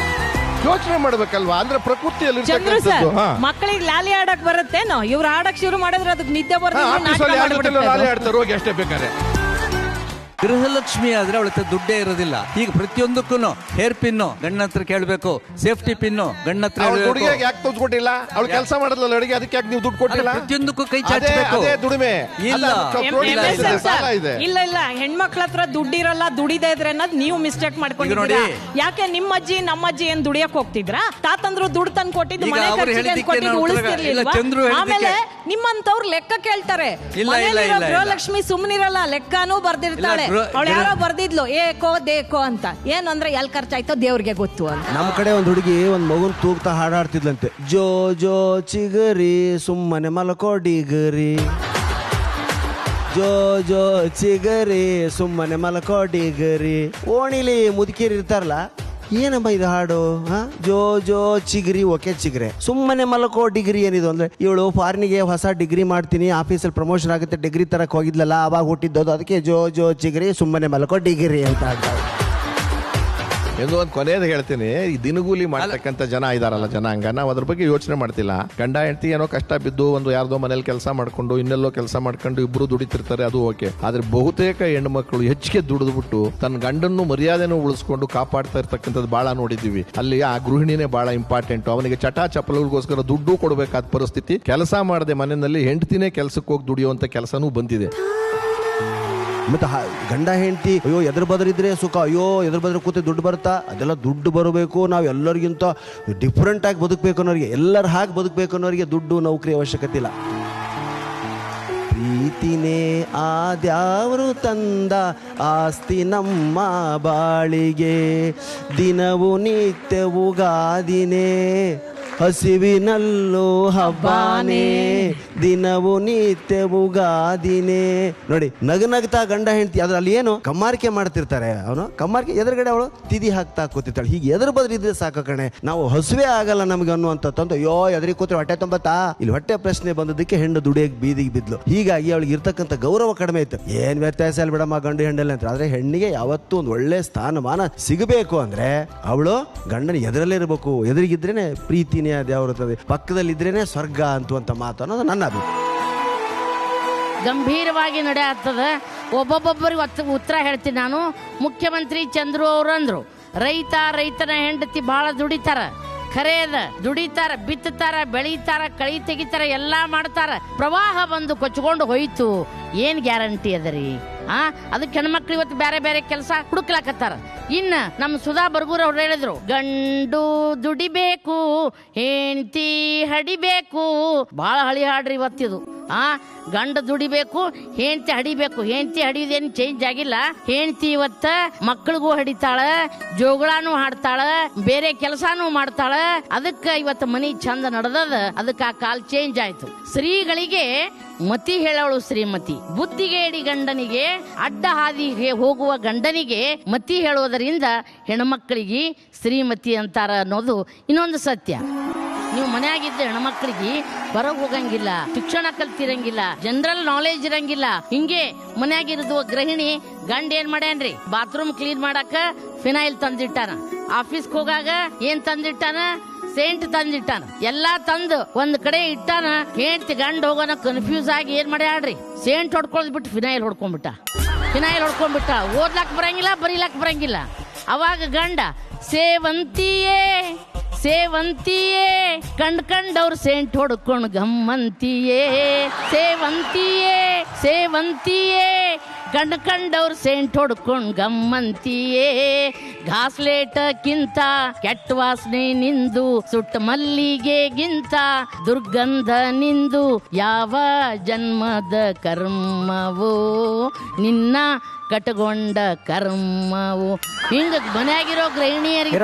ಯೋಚನೆ ಮಾಡ್ಬೇಕಲ್ವಾ? ಅಂದ್ರೆ ಪ್ರಕೃತಿಯಲ್ಲಿ ಮಕ್ಕಳಿಗೆ ಲಾಲಿ ಆಡಕ್ ಬರುತ್ತೇನೋ? ಇವ್ರು ಆಡಕ್ ಶುರು ಮಾಡಿದ್ರೆ ಅದಕ್ಕೆ ನಿದ್ದೆ ಲಾಲಿ ಆಡ್ತಾರೆ ಹೋಗಿ ಅಷ್ಟೇ ಬೇಕಾದ್ರೆ. ಗೃಹಲಕ್ಷ್ಮಿ ಆದ್ರೆ ಅವಳ ಹತ್ರ ದುಡ್ಡೇ ಇರೋದಿಲ್ಲ. ಈಗ ಪ್ರತಿಯೊಂದಕ್ಕೂ ಹೇರ್ ಪಿನ್ನು ಗಂಡ ಹತ್ರ ಕೇಳಬೇಕು, ಸೇಫ್ಟಿ ಪಿನ್ನು ಗಂಡ ಹತ್ರ ಯಾಕೆ ತೋರಿಸ್ಕೊಟ್ಟಿಲ್ಲ? ಅವಳು ಕೆಲಸ ಮಾಡಲ್ಲ ಅಡುಗೆ, ಅದಕ್ಕೆ ಯಾಕೆ ನೀವು ದುಡ್ಡು ಕೊಟ್ಟಿಲ್ಲ? ಪ್ರತಿಯೊಂದಕ್ಕೂ ಕೈ ಚಾಚಬೇಕು. ದುಡಿಮೆ ಇಲ್ಲ. ಹೆಣ್ಮಕ್ಳ ಹತ್ರ ದುಡ್ಡಿರಲ್ಲ, ದುಡಿದೇ ಇದ್ರೆ ಅನ್ನೋದು ನೀವು ಮಿಸ್ಟೇಕ್ ಮಾಡ್ಕೊಂಡಿದ್ದೀರಾ. ಯಾಕೆ ನಿಮ್ಮ ಅಜ್ಜಿ ನಮ್ಮ ಅಜ್ಜಿ ಏನ್ ದುಡಿಯಕ್ ಹೋಗ್ತಿದ್ರಾ? ತಾತಂದ್ರು ದುಡ್ಡು ತಂದು ಕೊಟ್ಟಿದ್ದು ಮನೆ ಖರ್ಚಿಗೆ ಕೊಟ್ಟಿದ್ದು ಉಳಿಸ್ತಿರ್ಲಿಲ್ವಾ? ಆಮೇಲೆ ನಿಮ್ಮಂತವ್ರು ಲೆಕ್ಕ ಕೇಳ್ತಾರೆ. ಗೃಹಲಕ್ಷ್ಮಿ ಸುಮ್ಮನಿರಲ್ಲ, ಲೆಕ್ಕನೂ ಬರ್ದಿರ್ತಾಳೆ. ಅವಳು ಯಾರೋ ಬರ್ದಿದ್ಲು ಏಕೋ ದೇಕೋ ಅಂತ. ಏನು ಅಂದ್ರೆ ಎಲ್ಲಿ ಖರ್ಚಾಯ್ತೋ ದೇವ್ರಿಗೆ ಗೊತ್ತು ಅಂತ. ನಮ್ಮ ಕಡೆ ಒಂದು ಹುಡುಗಿ ಒಂದು ಮಗುನ್ ತೂಗ್ತಾ ಹಾಡಾಡ್ತಿದ್ಲಂತೆ. ಜೋ ಜೋ ಚಿಗರಿ ಸುಮ್ಮನೆ ಮಲಕೋಡಿಗರಿ, ಜೋ ಜೋ ಚಿಗರಿ ಸುಮ್ಮನೆ ಮಲಕೋಡಿಗರಿ. ಓಣಿಲಿ ಮುದುಕಿರಿ ಇರ್ತಾರಲ್ಲ, ಏನಮ್ಮ ಇದು ಹಾಡು? ಜೋ ಜೋ ಚಿಗ್ರಿ, ಓಕೆ ಚಿಗ್ರೆ, ಸುಮ್ಮನೆ ಮಲಕೋ ಡಿಗ್ರಿ ಏನಿದು ಅಂದ್ರೆ, ಇವಳು ಫಾರಿನಿಗೆ ಹೊಸ ಡಿಗ್ರಿ ಮಾಡ್ತೀನಿ, ಆಫೀಸಲ್ಲಿ ಪ್ರಮೋಷನ್ ಆಗುತ್ತೆ, ಡಿಗ್ರಿ ತರಕ್ ಹೋಗಿದ್ಲಲ್ಲ ಅವಾಗ ಹುಟ್ಟಿದ್ದೋದು, ಅದಕ್ಕೆ ಜೋ ಜೋ ಚಿಗ್ರಿ ಸುಮ್ಮನೆ ಮಲಕೋ ಡಿಗ್ರಿ ಅಂತ ಹೇಳ್ತಾರೆ. ಎಂದು ಒಂದು ಕೊನೆಯದು ಹೇಳ್ತೀನಿ. ಈ ದಿನಗೂಲಿ ಮಾಡ್ತಕ್ಕಂಥ ಜನ ಇದಾರಲ್ಲ, ಜನಾಂಗ, ನಾವು ಅದ್ರ ಬಗ್ಗೆ ಯೋಚನೆ ಮಾಡ್ತಿಲ್ಲ. ಗಂಡ ಹೆಂಡತಿ ಏನೋ ಕಷ್ಟ ಬಿದ್ದು ಒಂದು ಯಾರ್ದೋ ಮನೇಲಿ ಕೆಲಸ ಮಾಡ್ಕೊಂಡು ಇನ್ನೆಲ್ಲೋ ಕೆಲಸ ಮಾಡ್ಕೊಂಡು ಇಬ್ರು ದುಡಿತಿರ್ತಾರೆ, ಅದು ಓಕೆ. ಆದ್ರೆ ಬಹುತೇಕ ಹೆಣ್ಣು ಮಕ್ಕಳು ಹೆಚ್ಚಿಗೆ ದುಡಿದ್ಬಿಟ್ಟು ತನ್ನ ಗಂಡನ್ನು ಮರ್ಯಾದೆನೂ ಉಳಿಸ್ಕೊಂಡು ಕಾಪಾಡ್ತಾ ಇರ್ತಕ್ಕಂಥದ್ದು ಬಹಳ ನೋಡಿದ್ದೀವಿ. ಅಲ್ಲಿ ಆ ಗೃಹಿಣಿನೇ ಬಹಳ ಇಂಪಾರ್ಟೆಂಟ್. ಅವನಿಗೆ ಚಟ ಚಪಲಗಳಿಗೋಸ್ಕರ ದುಡ್ಡು ಕೊಡಬೇಕಾದ ಪರಿಸ್ಥಿತಿ, ಕೆಲಸ ಮಾಡದೆ ಮನೆಯಲ್ಲಿ ಹೆಂಡತಿನೇ ಕೆಲಸಕ್ಕೆ ಹೋಗಿ ದುಡಿಯುವಂತ ಕೆಲಸನೂ ಬಂದಿದೆ. ಮತ್ತೆ ಗಂಡ ಹೆಂಡತಿ ಅಯ್ಯೋ ಎದ್ರ ಬದ್ರಿದ್ರೆ ಸುಖ, ಅಯ್ಯೋ ಎದ್ರ ಬದ್ರ ಕೂತಿ ದುಡ್ಡು ಬರುತ್ತಾ? ಅದೆಲ್ಲ ದುಡ್ಡು ಬರಬೇಕು. ನಾವು ಎಲ್ಲರಿಗಿಂತ ಡಿಫ್ರೆಂಟ್ ಆಗಿ ಬದುಕಬೇಕು ಅನ್ನೋರಿಗೆ, ಎಲ್ಲರ ಹಾಗೆ ಬದುಕಬೇಕು ಅನ್ನೋರಿಗೆ ದುಡ್ಡು ನೌಕರಿ ಅವಶ್ಯಕತೆ ಇಲ್ಲ. ಪ್ರೀತಿನೇ ಆದ್ಯಾವರು ತಂದ ಆಸ್ತಿ ನಮ್ಮ ಬಾಳಿಗೆ, ದಿನವು ನಿತ್ಯವು ಗಾದಿನೇ, ಹಸಿವಿನಲ್ಲೂ ಹಬ್ಬಾನೇ, ದಿನವು ನಿತ್ಯವು ಗಾದಿನೇ. ನೋಡಿ, ನಗನಗ್ತಾ ಗಂಡ ಹೆಂಡತಿ ಅದ್ರಲ್ಲಿ ಏನು ಕಮ್ಮಾರಿಕೆ ಮಾಡ್ತಿರ್ತಾರೆ. ಅವನು ಕಮ್ಮಾರಿಕೆ ಎದುರುಗಡೆ ಅವಳು ತಿದಿ ಹಾಕ್ತಾ ಕೂತಿರ್ತಾಳೆ. ಹೀಗೆ ಎದುರು ಬದ್ರಿದ್ರೆ ಸಾಕು ಕಣೆ, ನಾವು ಹಸುವೆ ಆಗಲ್ಲ ನಮ್ಗೆ ಅನ್ನುವಂತ ತಂದು, ಅಯ್ಯೋ ಎದುರಿ ಕೂತ್ರೆ ಹೊಟ್ಟೆ ತುಂಬತ್ತಾ? ಇಲ್ಲಿ ಹೊಟ್ಟೆ ಪ್ರಶ್ನೆ ಬಂದದಕ್ಕೆ ಹೆಣ್ಣು ದುಡಿಯಕ್ಕೆ ಬೀದಿಗೆ ಬಿದ್ಲು. ಹೀಗಾಗಿ ಅವಳಿಗೆ ಇರ್ತಕ್ಕಂಥ ಗೌರವ ಕಡಿಮೆ ಇತ್ತು. ಏನ್ ವ್ಯತ್ಯಾಸ ಇಲ್ಲ ಬಿಡಮ್ಮ ಗಂಡು ಹೆಣ್ಣಲ್ಲಿ ಅಂತ. ಆದ್ರೆ ಹೆಣ್ಣಿಗೆ ಯಾವತ್ತೂ ಒಂದು ಒಳ್ಳೆ ಸ್ಥಾನಮಾನ ಸಿಗಬೇಕು ಅಂದ್ರೆ ಅವಳು ಗಂಡನ ಎದುರಲ್ಲೇ ಇರಬೇಕು. ಎದುರಿಗಿದ್ರೇನೆ ಪ್ರೀತಿನೇ ಅದ್ಯಾವಿರುತ್ತದೆ, ಪಕ್ಕದಲ್ಲಿದ್ರೇನೆ ಸ್ವರ್ಗ ಅಂತುವಂತ ಮಾತು ಅನ್ನೋದು ನನ್ನ ಅಭಿಪ್ರಾಯ. ಗಂಭೀರವಾಗಿ ನಡೆಯತ್ತದ. ಒಬ್ಬೊಬ್ಬರಿಗೆ ಉತ್ತರ ಹೇಳ್ತೀನಿ ನಾನು. ಮುಖ್ಯಮಂತ್ರಿ ಚಂದ್ರು ಅವರು ಅಂದ್ರು, ರೈತನ ಹೆಂಡತಿ ಬಹಳ ದುಡಿತಾರ, ಖರೇದ ದುಡಿತಾರ, ಬಿತ್ತಾರ, ಬೆಳೀತಾರ, ಕಳಿ ತೆಗಿತಾರ, ಎಲ್ಲಾ ಮಾಡ್ತಾರ. ಪ್ರವಾಹ ಬಂದು ಕೊಚ್ಕೊಂಡು ಹೋಯ್ತು, ಏನ್ ಗ್ಯಾರಂಟಿ ಅದರಿ? ಅದಕ್ಕೆ ಹೆಣ್ಮಕ್ಳು ಇವತ್ತು ಬೇರೆ ಬೇರೆ ಕೆಲಸ ಹುಡುಕ್ಲಾಕತ್ತಾರ. ಇನ್ನ ನಮ್ಮ ಸುಧಾ ಬರ್ಗೂರ್ ಅವ್ರು ಹೇಳಿದ್ರು, ಗಂಡು ದುಡಿಬೇಕು ಹೆಂಡತಿ ಹಡಿಬೇಕು. ಬಹಳ ಹಳಿ ಹಾಡ್ರಿ ಇವತ್ತಿದು. ಗಂಡ ದುಡಿಬೇಕು ಹೆಂಡತಿ ಹಡಿಬೇಕು. ಹೆಂಡತಿ ಹಡಿಯೋದೇನು ಚೇಂಜ್ ಆಗಿಲ್ಲ. ಹೆಂಡತಿ ಇವತ್ತ ಮಕ್ಕಳಿಗೂ ಹಡಿತಾಳ, ಜೋಗಳಾನು ಹಾಡ್ತಾಳ, ಬೇರೆ ಕೆಲಸಾನು ಮಾಡ್ತಾಳ. ಅದಕ್ಕ ಇವತ್ತು ಮನಿ ಚಂದ ನಡೆದದ. ಅದಕ್ಕ ಆ ಕಾಲ್ ಚೇಂಜ್ ಆಯ್ತು. ಸ್ತ್ರೀಗಳಿಗೆ ಮತಿ ಹೇಳೋಳು ಶ್ರೀಮತಿ. ಬುದ್ಧಿಗೇಡಿ ಗಂಡನಿಗೆ, ಅಡ್ಡ ಹಾದಿಗೆ ಹೋಗುವ ಗಂಡನಿಗೆ ಮತಿ ಹೇಳೋದರಿಂದ ಹೆಣ್ಮಕ್ಳಿಗೆ ಶ್ರೀಮತಿ ಅಂತಾರ ಅನ್ನೋದು ಇನ್ನೊಂದು ಸತ್ಯ. ನೀವು ಮನೆಯಾಗಿದ್ದ ಹೆಣ್ಮಕ್ಳಿಗೆ ಹೊರಗೆ ಹೋಗಂಗಿಲ್ಲ, ಶಿಕ್ಷಣ ಕಲ್ತಿರಂಗಿಲ್ಲ, ಜನರಲ್ ನಾಲೆಜ್ ಇರಂಗಿಲ್ಲ. ಹಿಂಗೆ ಮನೆಯಾಗಿರುವ ಗೃಹಿಣಿ ಗಂಡ ಏನ್ ಮಾಡ್ಯಾನ್ರಿ, ಬಾತ್ರೂಮ್ ಕ್ಲೀನ್ ಮಾಡಾಕ ಫಿನೈಲ್ ತಂದಿಟ್ಟಾನ, ಆಫೀಸ್ಗೆ ಹೋಗಾಗ ಏನ್ ತಂದಿಟ್ಟಾನ, ಸೇಂಟ್ ತಂದಿಟ್ಟಾನ. ಎಲ್ಲಾ ತಂದು ಒಂದ್ ಕಡೆ ಇಟ್ಟಾನ. ಹೆಂಡತಿ ಗಂಡ ಹೋಗೋಣ ಕನ್ಫ್ಯೂಸ್ ಆಗಿ ಏನ್ ಮಾಡ್ಯಾಡ್ರಿ, ಸೇಂಟ್ ಹೊಡ್ಕೊಳ್ ಬಿಟ್ಟು ಫಿನೈಲ್ ಹೊಡ್ಕೊಂಡ್ಬಿಟ್ಟ. ಓದ್ಲಾಕ್ ಬರಂಗಿಲ್ಲ, ಬರೀಲಾಕ್ ಬರಂಗಿಲ್ಲ. ಅವಾಗ ಗಂಡ ಸೇವಂತಿಯೇ ಸೇವಂತಿಯೇ ಕಂಡ್ಕಂಡವ್ರ ಸೇಂಟ್ ಹೊಡ್ಕೊಂಡು ಗಮ್ಮಂತಿಯೇ, ಸೇವಂತಿಯೇ ಸೇವಂತಿಯೇ ಕಂಡ್ಕಂಡವ್ರ ಸೇಂಟ್ ಹೊಡ್ಕೊಂಡು ಗಮ್ಮಂತಿಯೇ. ಘಾಸ್ಲೇಟಕ್ಕಿಂತ ಕೆಟ್ಟ ವಾಸನೆ ನಿಂದು, ಸುಟ್ಟ ಮಲ್ಲಿಗೆಗಿಂತ ದುರ್ಗಂಧ ನಿಂದು, ಯಾವ ಜನ್ಮದ ಕರ್ಮವೋ ನಿನ್ನ ಕಟಗೊಂಡ ಕರ್ಮವು. ಹಿಂಗ ಮನೆಯಾಗಿರೋ ಗೃಹಿಣಿಯರಿಗೆ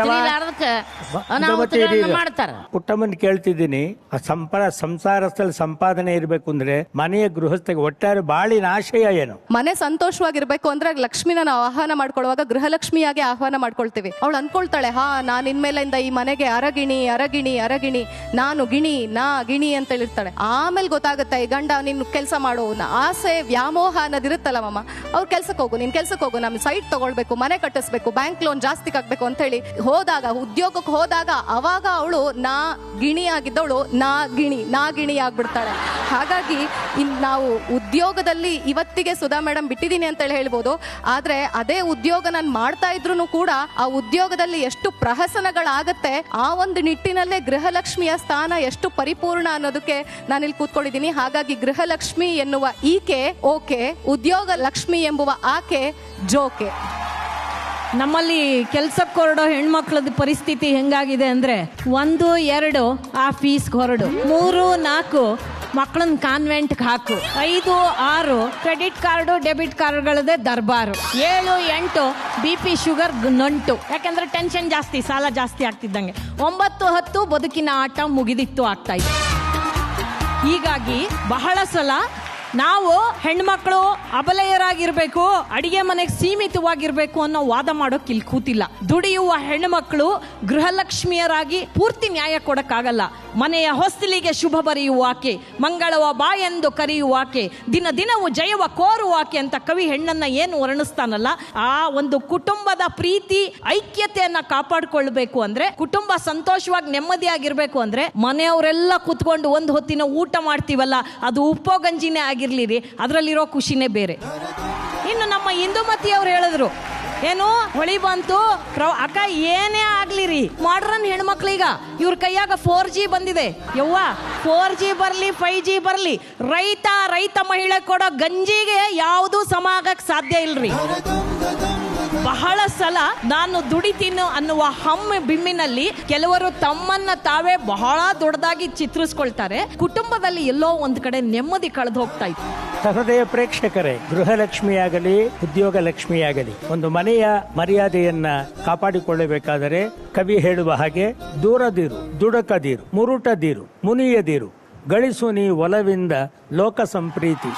ಮಾಡ್ತಾರ. ಪುಟ್ಟಮ್ಮನ್ ಕೇಳ್ತಿದ್ದೀನಿ, ಸಂಸಾರಸ್ಥಲ್ಲಿ ಸಂಪಾದನೆ ಇರಬೇಕು ಅಂದ್ರೆ ಮನೆಯ ಗೃಹಸ್ಥಗೆ ಒಟ್ಟಾರೆ ಬಾಳಿನ ಆಶಯ ಏನು? ಮನೆ ಸಂತೋಷವಾಗಿರ್ಬೇಕು ಅಂದ್ರೆ ಲಕ್ಷ್ಮಿನ ನಾವು ಆಹ್ವಾನ ಮಾಡ್ಕೊಳ್ಳುವಾಗ ಗೃಹಲಕ್ಷ್ಮಿಯಾಗಿ ಆಹ್ವಾನ ಮಾಡ್ಕೊಳ್ತೀವಿ. ಅವಳು ಅನ್ಕೊಳ್ತಾಳೆ, ನಾನು ಇನ್ಮೇಲಿಂದ ಈ ಮನೆಗೆ ಅರಗಿಣಿ ಅರಗಿಣಿ ಅರಗಿಣಿ, ನಾನು ಗಿಣಿ ನಾ ಗಿಣಿ ಅಂತ ಹೇಳಿರ್ತಾಳೆ. ಆಮೇಲೆ ಗೊತ್ತಾಗುತ್ತೆ ಈ ಗಂಡ ನೀನು ಕೆಲಸ ಮಾಡೋ ಆಸೆ ವ್ಯಾಮೋಹ ಅನ್ನೋದಿರುತ್ತಲ್ಲ ಮಮ್ಮ, ಅವ್ರು ಕೆಲ್ಸಕ್ಕೆ ಹೋಗು, ನೀನ್ ಕೆಲ್ಸಕ್ಕೆ ಹೋಗು, ನಮ್ ಸೈಟ್ ತಗೊಳ್ಬೇಕು, ಮನೆ ಕಟ್ಟಿಸ್ಬೇಕು, ಬ್ಯಾಂಕ್ ಲೋನ್ ಜಾಸ್ತಿ ಕಟ್ಬೇಕು ಅಂತ ಹೇಳಿ ಹೋದಾಗ, ಉದ್ಯೋಗಕ್ಕೆ ಹೋದಾಗ ಅವಾಗ ಅವಳು ನಾ ಗಿಣಿ ಆಗಿದ್ದವಳು ನಾ ಗಿಣಿ ಆಗ್ಬಿಡ್ತಾಳೆ. ಹಾಗಾಗಿ ನಾವು ಉದ್ಯೋಗದಲ್ಲಿ ಇವತ್ತಿಗೆ ಸುಧಾ ಮೇಡಮ್ ಬಿಟ್ಟಿದ್ದೀನಿ ಅಂತ ಹೇಳ್ಬೋದು. ಆದ್ರೆ ಅದೇ ಉದ್ಯೋಗ ನಾನು ಮಾಡ್ತಾ ಇದ್ರು ಕೂಡ ಆ ಉದ್ಯೋಗದಲ್ಲಿ ಎಷ್ಟು ಪ್ರಹಸನಗಳಾಗತ್ತೆ, ಆ ಒಂದು ನಿಟ್ಟಿನಲ್ಲೇ ಗೃಹಲಕ್ಷ್ಮಿಯ ಸ್ಥಾನ ಎಷ್ಟು ಪರಿಪೂರ್ಣ ಅನ್ನೋದಕ್ಕೆ ನಾನಿಲ್ಲಿ ಕೂತ್ಕೊಂಡಿದ್ದೀನಿ. ಹಾಗಾಗಿ ಗೃಹಲಕ್ಷ್ಮಿ ಎನ್ನುವ ಈಕೆ ಓಕೆ, ಉದ್ಯೋಗ ಲಕ್ಷ್ಮಿ ಎಂಬುವ ಆಕೆ ಜೋಕೆ. ನಮ್ಮಲ್ಲಿ ಕೆಲ್ಸಕ್ಕೆ ಹೊರಡೋ ಹೆಣ್ಮಕ್ಳದ ಪರಿಸ್ಥಿತಿ ಹೆಂಗಾಗಿದೆ ಅಂದ್ರೆ 1, 2 ಆಫೀಸ್ಗೆ ಹೊರಡು, 3, 4 ಮಕ್ಕಳನ್ನ ಕಾನ್ವೆಂಟ್ಗೆ ಹಾಕು, 5, 6 ಕ್ರೆಡಿಟ್ ಕಾರ್ಡು ಡೆಬಿಟ್ ಕಾರ್ಡ್ಗಳದೇ ದರ್ಬಾರು, 7, 8 BP ಶುಗರ್ ನಂಟು, ಯಾಕಂದ್ರೆ ಟೆನ್ಷನ್ ಜಾಸ್ತಿ, ಸಾಲ ಜಾಸ್ತಿ ಆಗ್ತಿದ್ದಂಗೆ, 9, 10 ಬದುಕಿನ ಆಟ ಮುಗಿದಿತ್ತು ಆಗ್ತಾ ಇತ್ತು. ಹೀಗಾಗಿ ಬಹಳ ಸಲ ನಾವು ಹೆಣ್ಮಕ್ಳು ಅಬಲೆಯರಾಗಿರ್ಬೇಕು, ಅಡಿಗೆ ಮನೆಗೆ ಸೀಮಿತವಾಗಿರ್ಬೇಕು ಅನ್ನೋ ವಾದ ಮಾಡೋಕೆ ಇಲ್ಲಿ ಕೂತಿಲ್ಲ. ದುಡಿಯುವ ಹೆಣ್ಮಕ್ಳು ಗೃಹಲಕ್ಷ್ಮಿಯರಾಗಿ ಪೂರ್ತಿ ನ್ಯಾಯ ಕೊಡಕ್ಕಾಗಲ್ಲ. ಮನೆಯ ಹೊಸ್ತಿಲಿಗೆ ಶುಭ ಬರೆಯುವಾಕೆ, ಮಂಗಳವ ಬಾ ಎಂದು ಕರೆಯುವಾಕೆ, ದಿನ ದಿನವೂ ಜಯವ ಕೋರುವಾಕೆ ಅಂತ ಕವಿ ಹೆಣ್ಣನ್ನ ಏನು ವರ್ಣಿಸ್ತಾನಲ್ಲ, ಆ ಒಂದು ಕುಟುಂಬದ ಪ್ರೀತಿ ಐಕ್ಯತೆಯನ್ನ ಕಾಪಾಡಿಕೊಳ್ಬೇಕು ಅಂದ್ರೆ, ಕುಟುಂಬ ಸಂತೋಷವಾಗಿ ನೆಮ್ಮದಿಯಾಗಿರ್ಬೇಕು ಅಂದ್ರೆ, ಮನೆಯವರೆಲ್ಲ ಕುತ್ಕೊಂಡು ಒಂದು ಹೊತ್ತಿನ ಊಟ ಮಾಡ್ತೀವಲ್ಲ, ಅದು ಉಪ್ಪೋ ಗಂಜಿನೇ ಆಗಿರ್ಲಿರಿ, ಅದರಲ್ಲಿರೋ ಖುಷಿನೇ ಬೇರೆ. ಇನ್ನು ನಮ್ಮ ಇಂದುಮತಿ ಅವ್ರು ಹೇಳಿದ್ರು, ಏನು ಹೊಳಿ ಬಂತು ಅಕ್ಕ, ಏನೇ ಆಗ್ಲಿರಿ ಮಾಡ್ರನ್ ಹೆಣ್ಮಕ್ಳೀಗ ಇವ್ರ ಕೈಯಾಗ 4G ಬಂದಿದೆ. ಯವ್ವ 4G ಬರ್ಲಿ 5G ಬರ್ಲಿ, ರೈತ ಮಹಿಳೆ ಕೊಡೋ ಗಂಜಿಗೆ ಯಾವುದು ಸಮ ಆಗಕ್ ಸಾಧ್ಯ ಇಲ್ರಿ. ಬಹಳ ಸಲ ನಾನು ದುಡಿತೀನಿ ಅನ್ನುವ ಬಿಮ್ಮಿನಲ್ಲಿ ಕೆಲವರು ತಮ್ಮನ್ನ ತಾವೇ ಬಹಳ ದೊಡ್ಡದಾಗಿ ಚಿತ್ರಿಸ್ಕೊಳ್ತಾರೆ. ಕುಟುಂಬದಲ್ಲಿ ಎಲ್ಲೋ ಒಂದ್ ಕಡೆ ನೆಮ್ಮದಿ ಕಳೆದು ಹೋಗ್ತಾ ಇತ್ತು. ಸಹೃದಯ ಪ್ರೇಕ್ಷಕರೇ, ಗೃಹಲಕ್ಷ್ಮಿಯಾಗಲಿ ಉದ್ಯೋಗ ಲಕ್ಷ್ಮಿಯಾಗಲಿ ಒಂದು ಮನೆಯ ಮರ್ಯಾದೆಯನ್ನ ಕಾಪಾಡಿಕೊಳ್ಳಬೇಕಾದರೆ ಕವಿ ಹೇಳುವ ಹಾಗೆ, ದೂರದಿರು ದುಡಕದಿರು ಮುರುಟದಿರು ಮುನಿಯದಿರು, ಗಳಿಸು ನೀ ಒಲವಿಂದ ಲೋಕ ಸಂಪ್ರೀತಿ,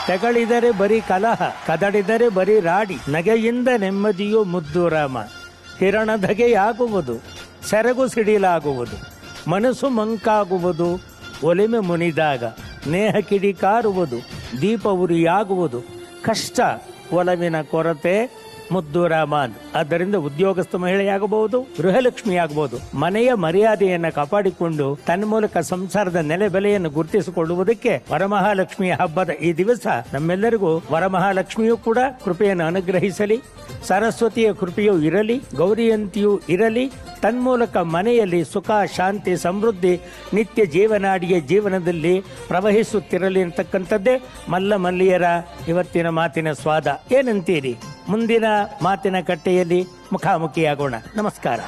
ತೆಗಳಿದರೆ ಬರೀ ಕಲಹ ಕದಡಿದರೆ ಬರೀ ರಾಡಿ, ನಗೆಯಿಂದ ನೆಮ್ಮದಿಯು ಮುದ್ದು ರಾಮ, ಹಿರಣಧಗೆಯಾಗುವುದು ಸೆರಗು ಸಿಡಿಲಾಗುವುದು, ಮನಸ್ಸು ಮಂಕಾಗುವುದು ಒಲಿಮೆ ಮುನಿದಾಗ, ನೇಹ ಕಿಡಿಕಾರುವುದು ದೀಪ ಉರಿಯಾಗುವುದು, ಕಷ್ಟ ಒಲವಿನ ಕೊರತೆ ಮುದ್ದು ರಾಮನ್. ಆದ್ದರಿಂದ ಉದ್ಯೋಗಸ್ಥ ಮಹಿಳೆಯಾಗಬಹುದು, ಗೃಹಲಕ್ಷ್ಮಿಯಾಗಬಹುದು. ಮನೆಯ ಮರ್ಯಾದೆಯನ್ನು ಕಾಪಾಡಿಕೊಂಡು ತನ್ನ ಮೂಲಕ ಸಂಸಾರದ ನೆಲೆ ಬೆಲೆಯನ್ನು ಗುರುತಿಸಿಕೊಳ್ಳುವುದಕ್ಕೆ ವರಮಹಾಲಕ್ಷ್ಮಿಯ ಹಬ್ಬದ ಈ ದಿವಸ ನಮ್ಮೆಲ್ಲರಿಗೂ ವರಮಹಾಲಕ್ಷ್ಮಿಯೂ ಕೂಡ ಕೃಪೆಯನ್ನು ಅನುಗ್ರಹಿಸಲಿ, ಸರಸ್ವತಿಯ ಕೃಪೆಯೂ ಇರಲಿ, ಗೌರಿಯಂತಿಯೂ ಇರಲಿ, ತನ್ಮೂಲಕ ಮನೆಯಲ್ಲಿ ಸುಖ ಶಾಂತಿ ಸಮೃದ್ಧಿ ನಿತ್ಯ ಜೀವನಾಡಿಗೆ ಜೀವನದಲ್ಲಿ ಪ್ರವಹಿಸುತ್ತಿರಲಿ ಅಂತಕ್ಕಂಥದ್ದೇ ಮಲ್ಲ ಮಲ್ಲಿಯರ ಇವತ್ತಿನ ಮಾತಿನ ಸ್ವಾದ. ಏನಂತೀರಿ? ಮುಂದಿನ ಮಾತಿನ ಕಟ್ಟೆಯಲ್ಲಿ ಮುಖಾಮುಖಿಯಾಗೋಣ. ನಮಸ್ಕಾರ.